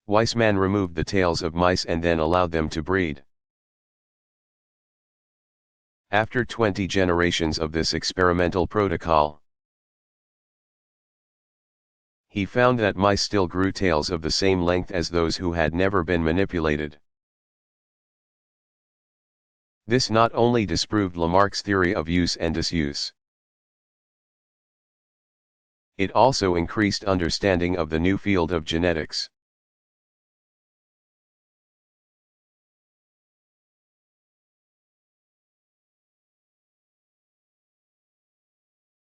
Weismann removed the tails of mice and then allowed them to breed. After 20 generations of this experimental protocol, He found that mice still grew tails of the same length as those who had never been manipulated. This not only disproved Lamarck's theory of use and disuse, it also increased understanding of the new field of genetics.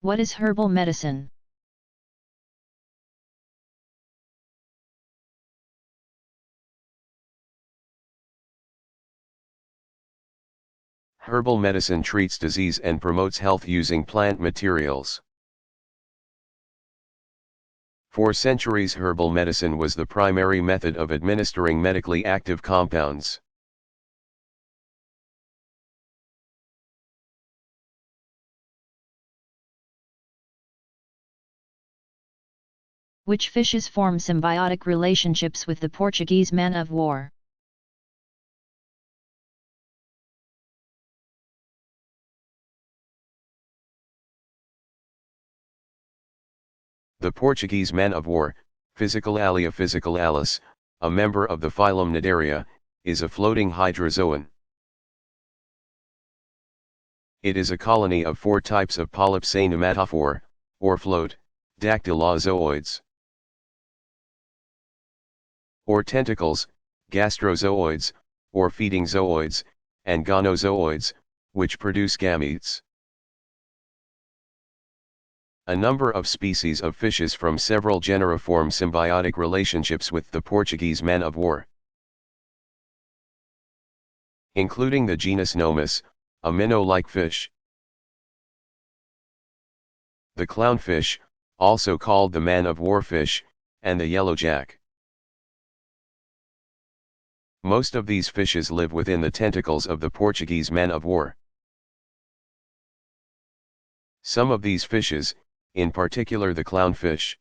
What is herbal medicine? Herbal medicine treats disease and promotes health using plant materials. For centuries, herbal medicine was the primary method of administering medically active compounds. Which fishes form symbiotic relationships with the Portuguese man of war? The Portuguese man of war, Physicalia physicalis, a member of the phylum Cnidaria, is a floating hydrozoan. It is a colony of 4 types of polyps: say nematophore, or float, dactylozoids, or tentacles, gastrozoids, or feeding zooids, and gonozoids, which produce gametes. A number of species of fishes from several genera form symbiotic relationships with the Portuguese man of war, including the genus Nomus, a minnow-like fish. The clownfish, also called the man of war fish, and the yellowjack. Most of these fishes live within the tentacles of the Portuguese man of war. Some of these fishes, in particular the clownfish,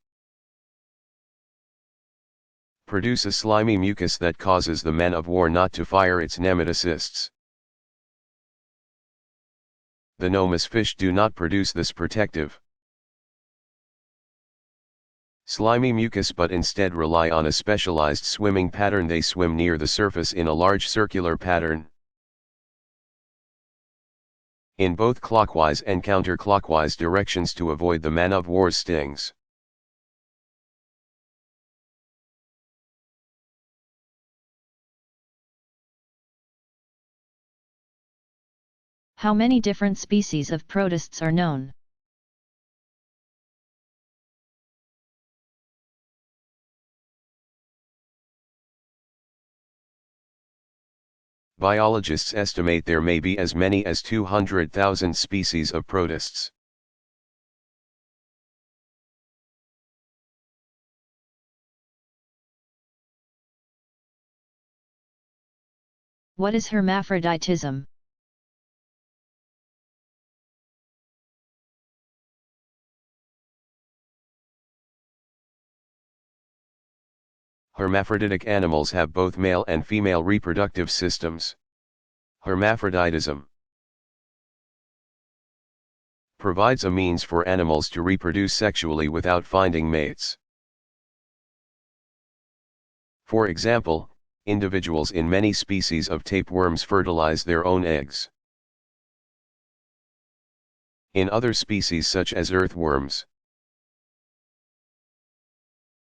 produce a slimy mucus that causes the man of war not to fire its nematocysts. The Nomus fish do not produce this protective slimy mucus, but instead rely on a specialized swimming pattern. They swim near the surface in a large circular pattern, in both clockwise and counterclockwise directions, to avoid the man of war's stings. How many different species of protists are known? Biologists estimate there may be as many as 200,000 species of protists. What is hermaphroditism? Hermaphroditic animals have both male and female reproductive systems. Hermaphroditism provides a means for animals to reproduce sexually without finding mates. For example, individuals in many species of tapeworms fertilize their own eggs. In other species such as earthworms,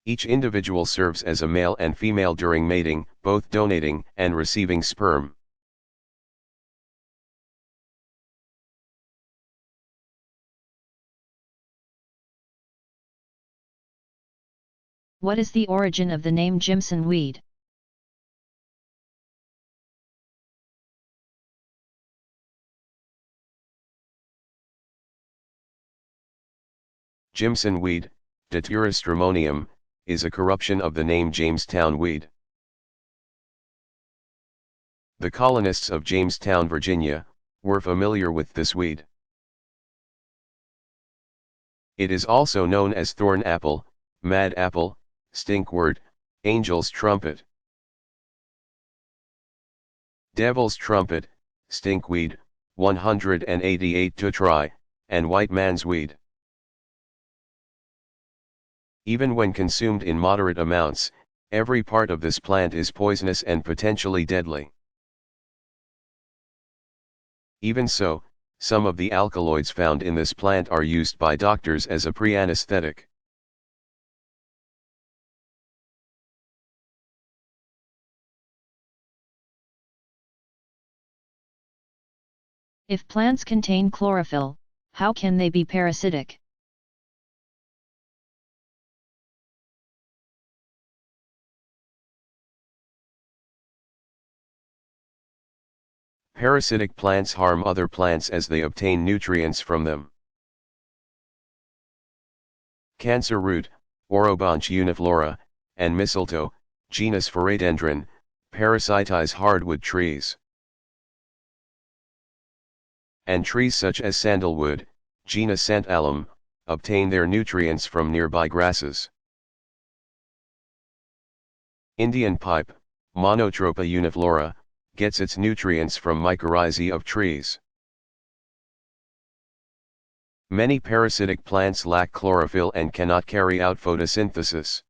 each individual serves as a male and female during mating, both donating and receiving sperm. What is the origin of the name Jimson weed? Jimson weed, Datura stramonium, is a corruption of the name Jamestown weed. The colonists of Jamestown, Virginia, were familiar with this weed. It is also known as thorn apple, mad apple, stinkwort, angel's trumpet, devil's trumpet, stinkweed, 188 to try, and white man's weed. Even when consumed in moderate amounts, every part of this plant is poisonous and potentially deadly. Even so, some of the alkaloids found in this plant are used by doctors as a pre-anesthetic. If plants contain chlorophyll, how can they be parasitic? Parasitic plants harm other plants as they obtain nutrients from them. Cancer root, Orobonch uniflora, and mistletoe, genus Pharadendron, parasitize hardwood trees. And trees such as sandalwood, genus Santalum, obtain their nutrients from nearby grasses. Indian pipe, Monotropa uniflora, gets its nutrients from mycorrhizae of trees. Many parasitic plants lack chlorophyll and cannot carry out photosynthesis.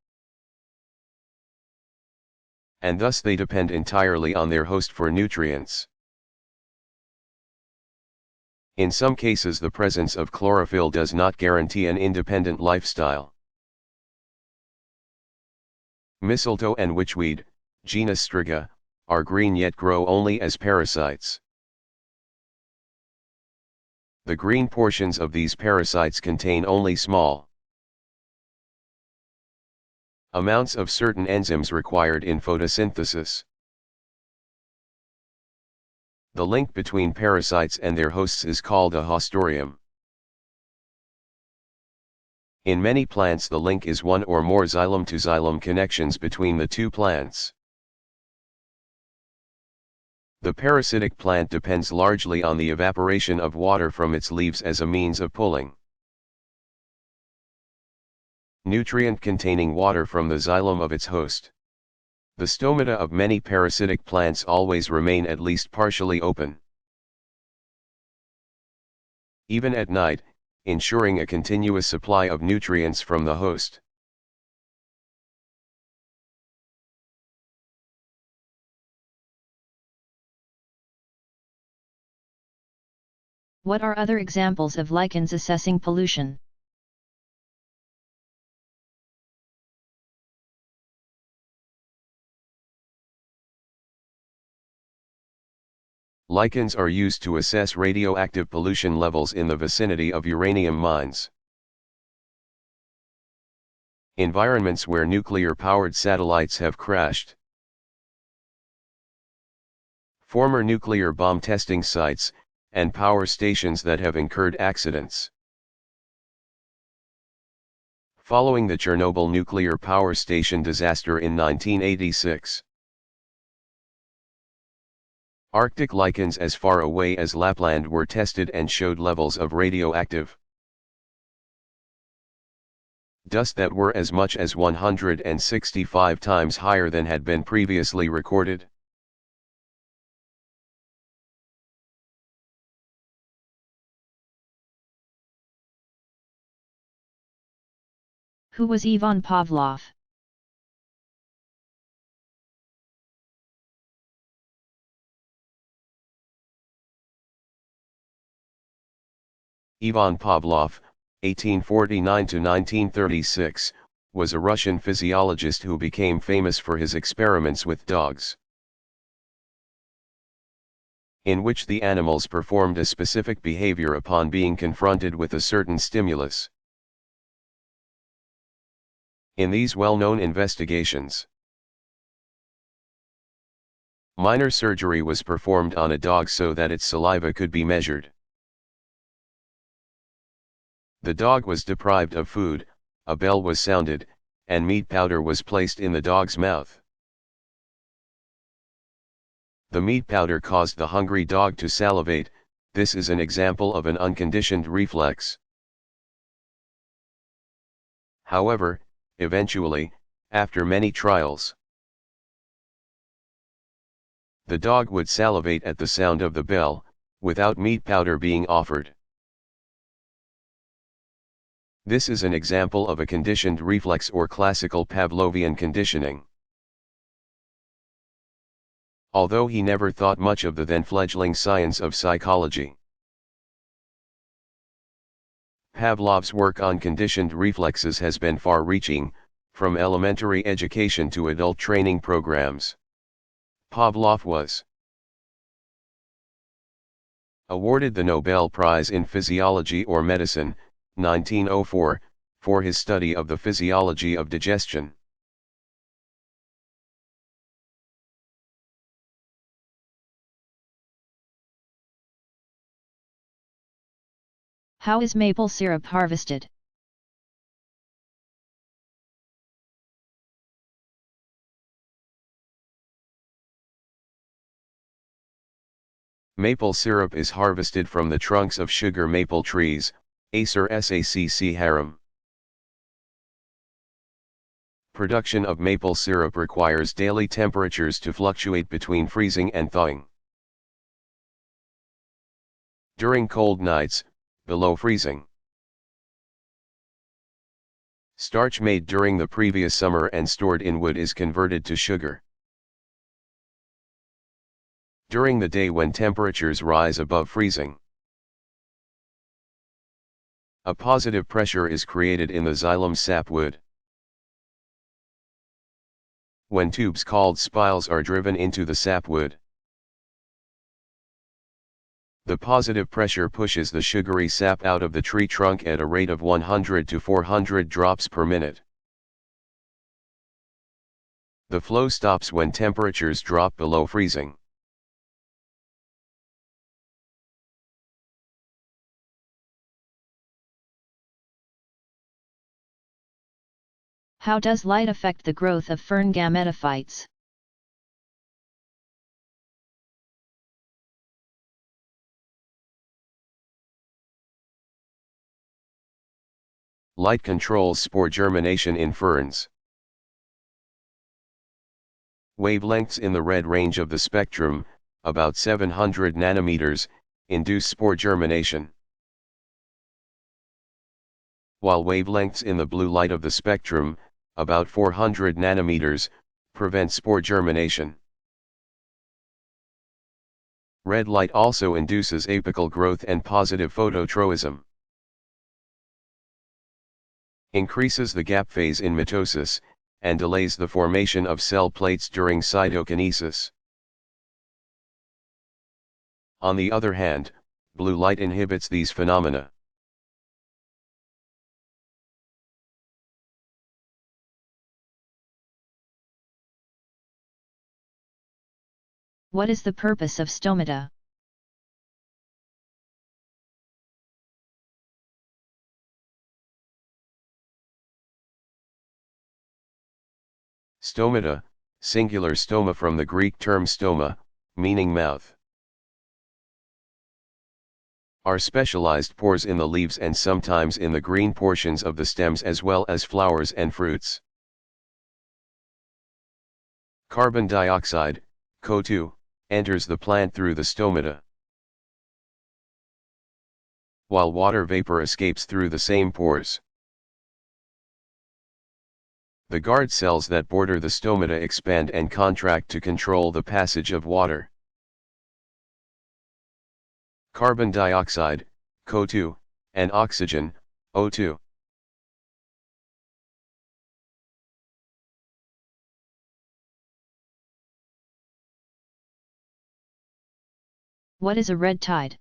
And thus they depend entirely on their host for nutrients. In some cases the presence of chlorophyll does not guarantee an independent lifestyle. Mistletoe and witchweed, genus Striga, are green yet grow only as parasites. The green portions of these parasites contain only small amounts of certain enzymes required in photosynthesis. The link between parasites and their hosts is called a hostorium. In many plants the link is one or more xylem to xylem connections between the two plants. The parasitic plant depends largely on the evaporation of water from its leaves as a means of pulling nutrient containing water from the xylem of its host. The stomata of many parasitic plants always remain at least partially open, even at night, ensuring a continuous supply of nutrients from the host. What are other examples of lichens assessing pollution? Lichens are used to assess radioactive pollution levels in the vicinity of uranium mines. Environments where nuclear-powered satellites have crashed. Former nuclear bomb testing sites, and power stations that have incurred accidents. Following the Chernobyl nuclear power station disaster in 1986. Arctic lichens as far away as Lapland were tested and showed levels of radioactive dust that were as much as 165 times higher than had been previously recorded. Who was Ivan Pavlov? Ivan Pavlov, 1849 to 1936, was a Russian physiologist who became famous for his experiments with dogs, in which the animals performed a specific behavior upon being confronted with a certain stimulus. In these well-known investigations, minor surgery was performed on a dog so that its saliva could be measured. The dog was deprived of food, a bell was sounded, and meat powder was placed in the dog's mouth. The meat powder caused the hungry dog to salivate. This is an example of an unconditioned reflex. However, eventually, after many trials, the dog would salivate at the sound of the bell, without meat powder being offered. This is an example of a conditioned reflex or classical Pavlovian conditioning. Although he never thought much of the then fledgling science of psychology. Pavlov's work on conditioned reflexes has been far-reaching, from elementary education to adult training programs. Pavlov was awarded the Nobel Prize in Physiology or Medicine, 1904, for his study of the physiology of digestion. How is maple syrup harvested? Maple syrup is harvested from the trunks of sugar maple trees, Acer sacc harum. Production of maple syrup requires daily temperatures to fluctuate between freezing and thawing. During cold nights, below freezing. Starch made during the previous summer and stored in wood is converted to sugar. During the day when temperatures rise above freezing, a positive pressure is created in the xylem sapwood. When tubes called spiles are driven into the sapwood, the positive pressure pushes the sugary sap out of the tree trunk at a rate of 100 to 400 drops per minute. The flow stops when temperatures drop below freezing. How does light affect the growth of fern gametophytes? Light controls spore germination in ferns. Wavelengths in the red range of the spectrum, about 700 nanometers, induce spore germination, while wavelengths in the blue light of the spectrum, about 400 nanometers, prevent spore germination. Red light also induces apical growth and positive phototroism. Increases the gap phase in mitosis, and delays the formation of cell plates during cytokinesis. On the other hand, blue light inhibits these phenomena. What is the purpose of stomata? Stomata, singular stoma from the Greek term stoma, meaning mouth, are specialized pores in the leaves and sometimes in the green portions of the stems as well as flowers and fruits. Carbon dioxide, CO2, enters the plant through the stomata, while water vapor escapes through the same pores. The guard cells that border the stomata expand and contract to control the passage of water. Carbon dioxide, CO2, and oxygen, O2. What is a red tide?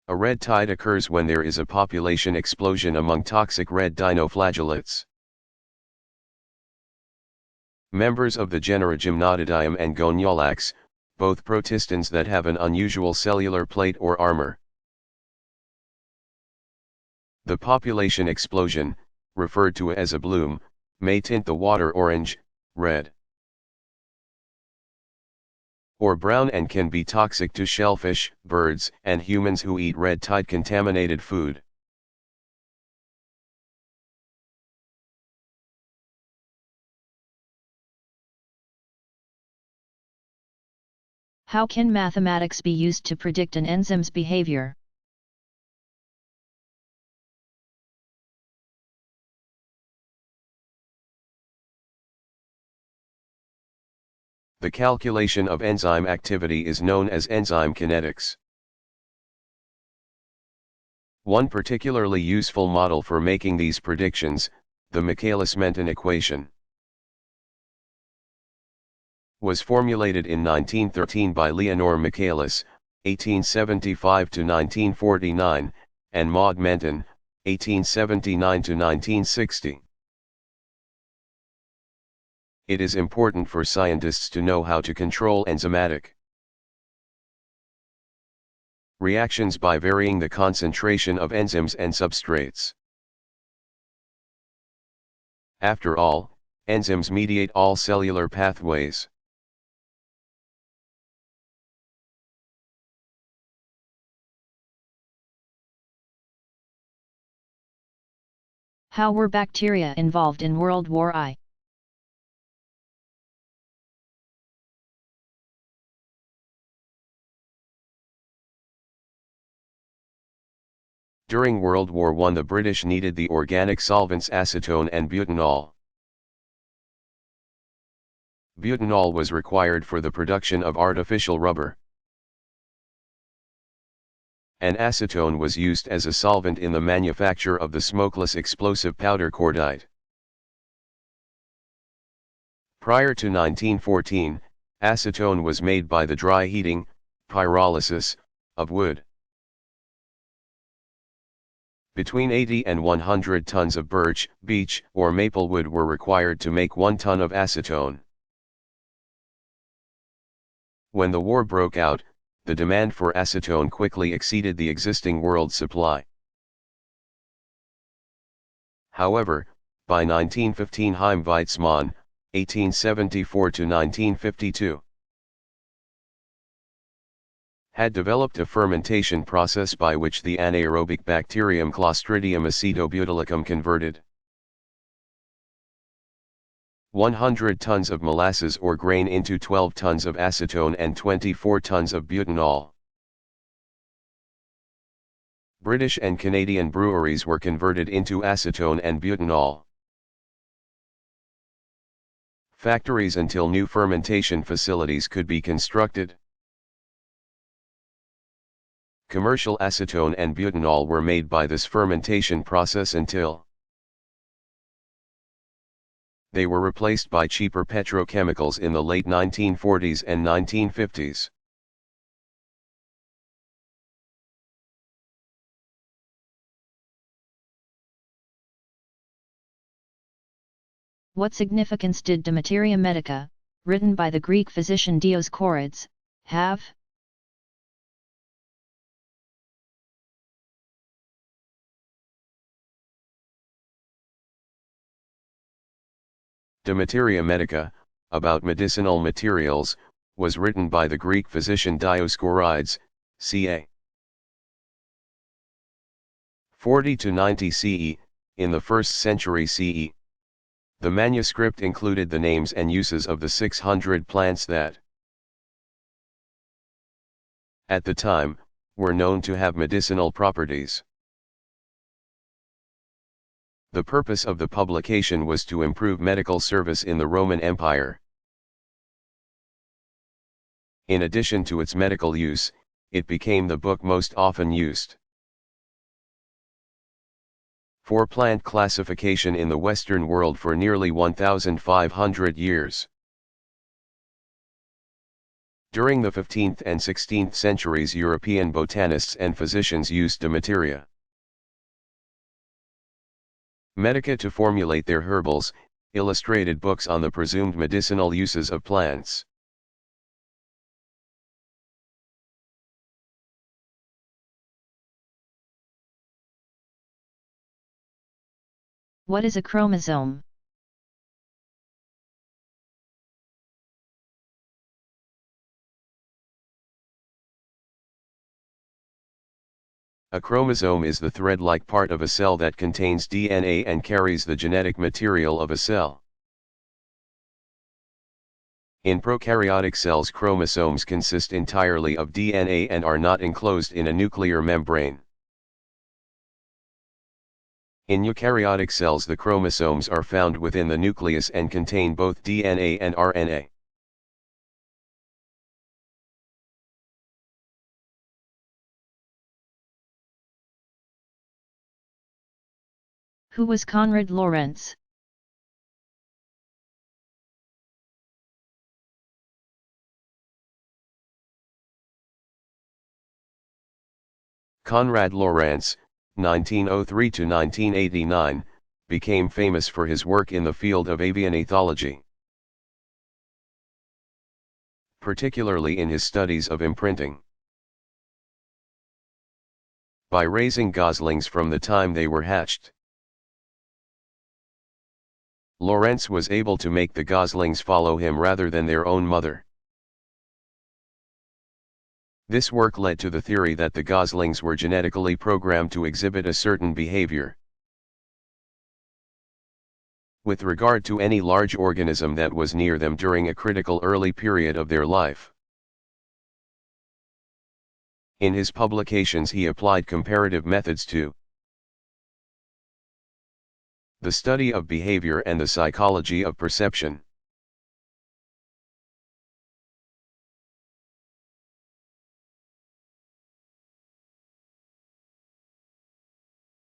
A red tide occurs when there is a population explosion among toxic red dinoflagellates. Members of the genera Gymnotodium and Goniolax, both protistans that have an unusual cellular plate or armor. The population explosion, referred to as a bloom, may tint the water orange, red, or brown and can be toxic to shellfish, birds, and humans who eat red tide contaminated food. How can mathematics be used to predict an enzyme's behavior? The calculation of enzyme activity is known as enzyme kinetics. One particularly useful model for making these predictions, the Michaelis-Menten equation, was formulated in 1913 by Leonore Michaelis, 1875–1949, and Maud Menten, 1879–1960. It is important for scientists to know how to control enzymatic reactions by varying the concentration of enzymes and substrates. After all, enzymes mediate all cellular pathways. How were bacteria involved in World War I? During World War I, the British needed the organic solvents acetone and butanol. Butanol was required for the production of artificial rubber, and acetone was used as a solvent in the manufacture of the smokeless explosive powder cordite. Prior to 1914, acetone was made by the dry heating, pyrolysis, of wood. Between 80 and 100 tons of birch, beech, or maple wood were required to make 1 ton of acetone. When the war broke out, the demand for acetone quickly exceeded the existing world supply. However, by 1915 Chaim Weizmann, 1874–1952, had developed a fermentation process by which the anaerobic bacterium Clostridium acetobutylicum converted 100 tons of molasses or grain into 12 tons of acetone and 24 tons of butanol. British and Canadian breweries were converted into acetone and butanol factories until new fermentation facilities could be constructed. Commercial acetone and butanol were made by this fermentation process until they were replaced by cheaper petrochemicals in the late 1940s and 1950s. What significance did De Materia Medica, written by the Greek physician Dioscorides, have? De Materia Medica, about medicinal materials, was written by the Greek physician Dioscorides, ca. 40–90 CE, in the 1st century CE. The manuscript included the names and uses of the 600 plants that, at the time, were known to have medicinal properties. The purpose of the publication was to improve medical service in the Roman Empire. In addition to its medical use, it became the book most often used for plant classification in the Western world for nearly 1,500 years. During the 15th and 16th centuries, European botanists and physicians used De Materia Medica to formulate their herbals, illustrated books on the presumed medicinal uses of plants. What is a chromosome? A chromosome is the thread-like part of a cell that contains DNA and carries the genetic material of a cell. In prokaryotic cells, chromosomes consist entirely of DNA and are not enclosed in a nuclear membrane. In eukaryotic cells, the chromosomes are found within the nucleus and contain both DNA and RNA. Who was Konrad Lorenz? Konrad Lorenz, 1903 to 1989, became famous for his work in the field of avian ethology, particularly in his studies of imprinting. By raising goslings from the time they were hatched, Lorenz was able to make the goslings follow him rather than their own mother. This work led to the theory that the goslings were genetically programmed to exhibit a certain behavior with regard to any large organism that was near them during a critical early period of their life. In his publications, he applied comparative methods to the study of behavior and the psychology of perception.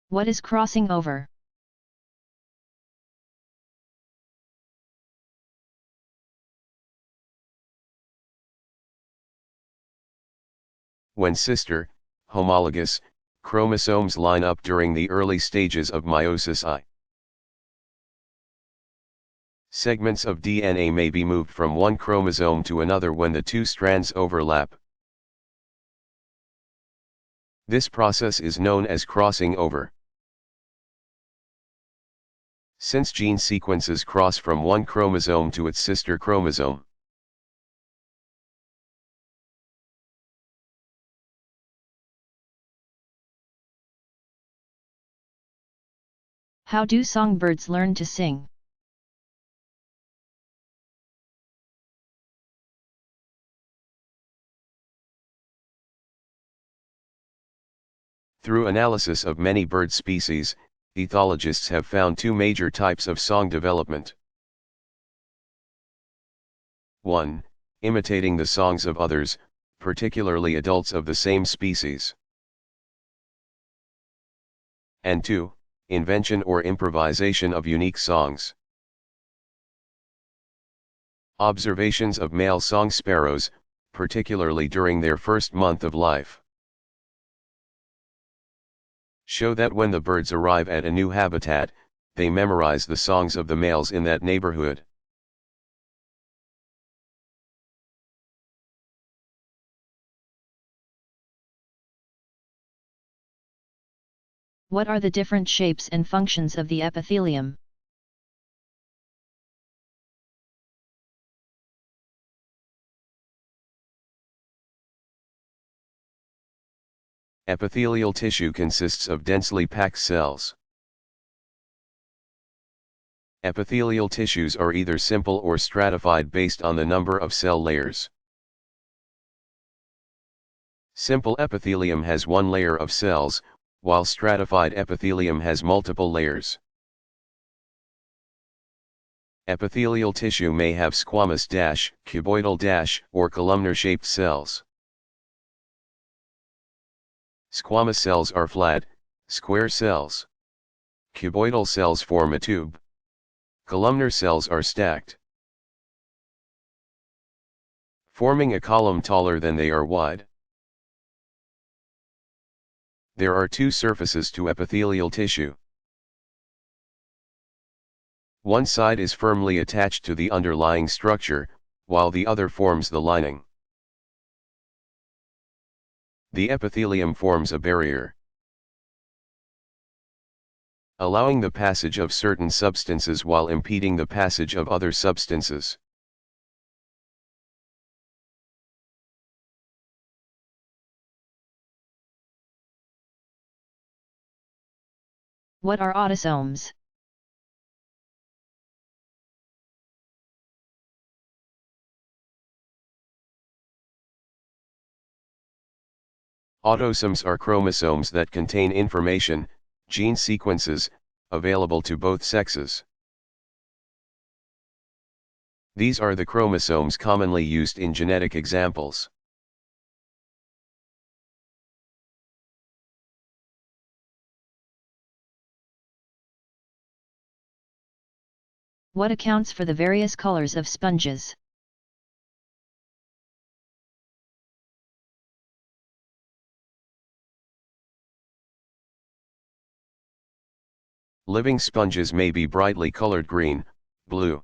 What is crossing over? When sister, homologous, chromosomes line up during the early stages of meiosis I, segments of DNA may be moved from one chromosome to another when the two strands overlap. This process is known as crossing over. Since gene sequences cross from one chromosome to its sister chromosome, How do songbirds learn to sing? through analysis of many bird species, ethologists have found two major types of song development. 1. Imitating the songs of others, particularly adults of the same species. And 2. Invention or improvisation of unique songs. Observations of male song sparrows, particularly during their first month of life, show that when the birds arrive at a new habitat, they memorize the songs of the males in that neighborhood. What are the different shapes and functions of the epithelium? Epithelial tissue consists of densely packed cells. Epithelial tissues are either simple or stratified based on the number of cell layers. Simple epithelium has one layer of cells, while stratified epithelium has multiple layers. Epithelial tissue may have squamous cuboidal or columnar-shaped cells. Squamous cells are flat, square cells. Cuboidal cells form a tube. Columnar cells are stacked, forming a column taller than they are wide. There are two surfaces to epithelial tissue. One side is firmly attached to the underlying structure, while the other forms the lining. The epithelium forms a barrier, allowing the passage of certain substances while impeding the passage of other substances. What are autosomes? Autosomes are chromosomes that contain information, gene sequences, available to both sexes. These are the chromosomes commonly used in genetic examples. What accounts for the various colors of sponges? Living sponges may be brightly colored green, blue,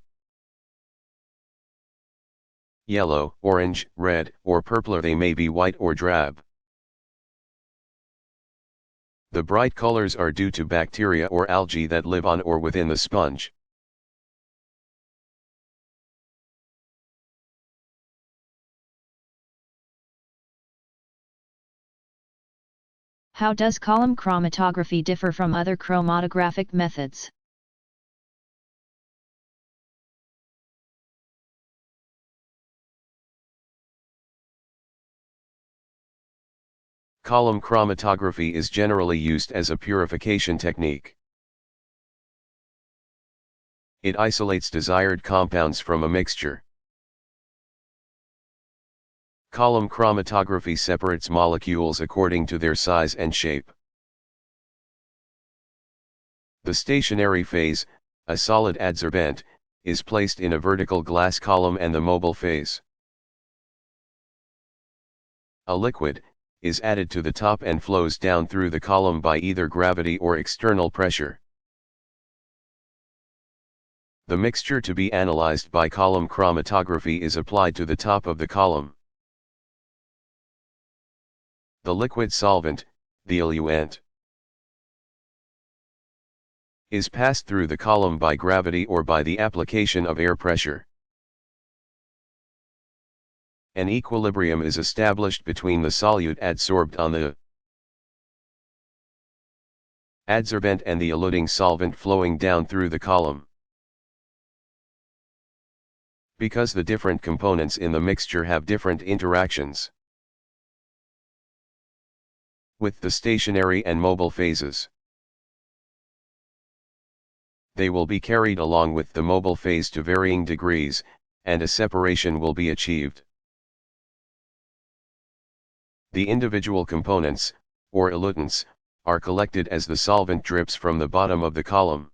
yellow, orange, red, or purple, or they may be white or drab. The bright colors are due to bacteria or algae that live on or within the sponge. How does column chromatography differ from other chromatographic methods? Column chromatography is generally used as a purification technique. It isolates desired compounds from a mixture. Column chromatography separates molecules according to their size and shape. The stationary phase, a solid adsorbent, is placed in a vertical glass column, and the mobile phase, a liquid, is added to the top and flows down through the column by either gravity or external pressure. The mixture to be analyzed by column chromatography is applied to the top of the column. The liquid solvent, the eluent, is passed through the column by gravity or by the application of air pressure. An equilibrium is established between the solute adsorbed on the adsorbent and the eluting solvent flowing down through the column. Because the different components in the mixture have different interactions with the stationary and mobile phases, they will be carried along with the mobile phase to varying degrees, and a separation will be achieved. The individual components, or elutants, are collected as the solvent drips from the bottom of the column.